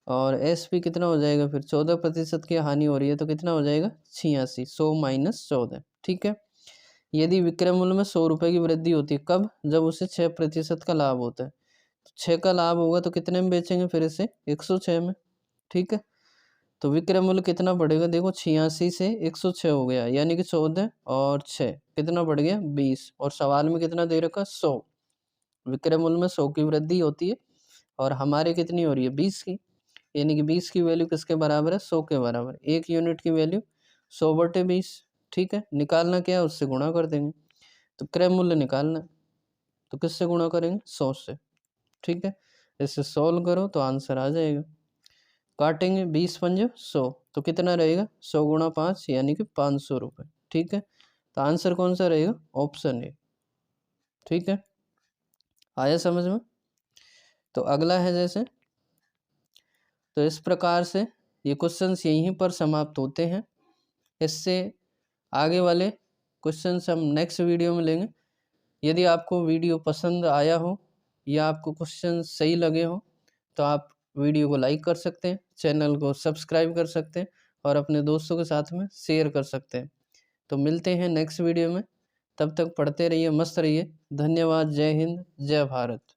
और एसपी कितना हो जाएगा फिर? 14% की हानि हो रही है तो कितना हो जाएगा? 86, 100 - 14। ठीक है, यदि विक्रय मूल्य में 100 रुपये की वृद्धि होती है, कब? जब उसे 6% का लाभ होता है, तो 6 का लाभ होगा तो कितने में बेचेंगे फिर इसे? 106 में। ठीक है, तो विक्रय मूल्य कितना बढ़ेगा? देखो 86 से 106 हो गया, यानी कि 14 और 6 कितना बढ़ गया? 20, और सवाल में कितना दे रखा? 100। विक्रय मूल्य में 100 की वृद्धि होती है और हमारे कितनी हो रही है? 20 की, यानी कि 20 की वैल्यू किसके बराबर है? 100 के बराबर। 1 यूनिट की वैल्यू 100/20। ठीक है, निकालना क्या है? उससे गुणा कर देंगे, तो क्रय मूल्य निकालना है तो किससे गुणा करेंगे? 100 से। ठीक है, इसे सॉल्व करो तो आंसर आ जाएगा। काटेंगे 20 पंजे 100, तो कितना रहेगा? 100 × 5 यानी कि 500 रुपये। ठीक है, तो आंसर कौन सा रहेगा? Option A. ठीक है, आया समझ में? तो अगला है जैसे, तो इस प्रकार से ये क्वेश्चंस यहीं पर समाप्त होते हैं। इससे आगे वाले क्वेश्चंस हम नेक्स्ट वीडियो में लेंगे। यदि आपको वीडियो पसंद आया हो या आपको क्वेश्चन सही लगे हो तो आप वीडियो को लाइक कर सकते हैं, चैनल को सब्सक्राइब कर सकते हैं और अपने दोस्तों के साथ में शेयर कर सकते हैं। तो मिलते हैं नेक्स्ट वीडियो में, तब तक पढ़ते रहिए, मस्त रहिए। धन्यवाद। जय हिंद, जय भारत।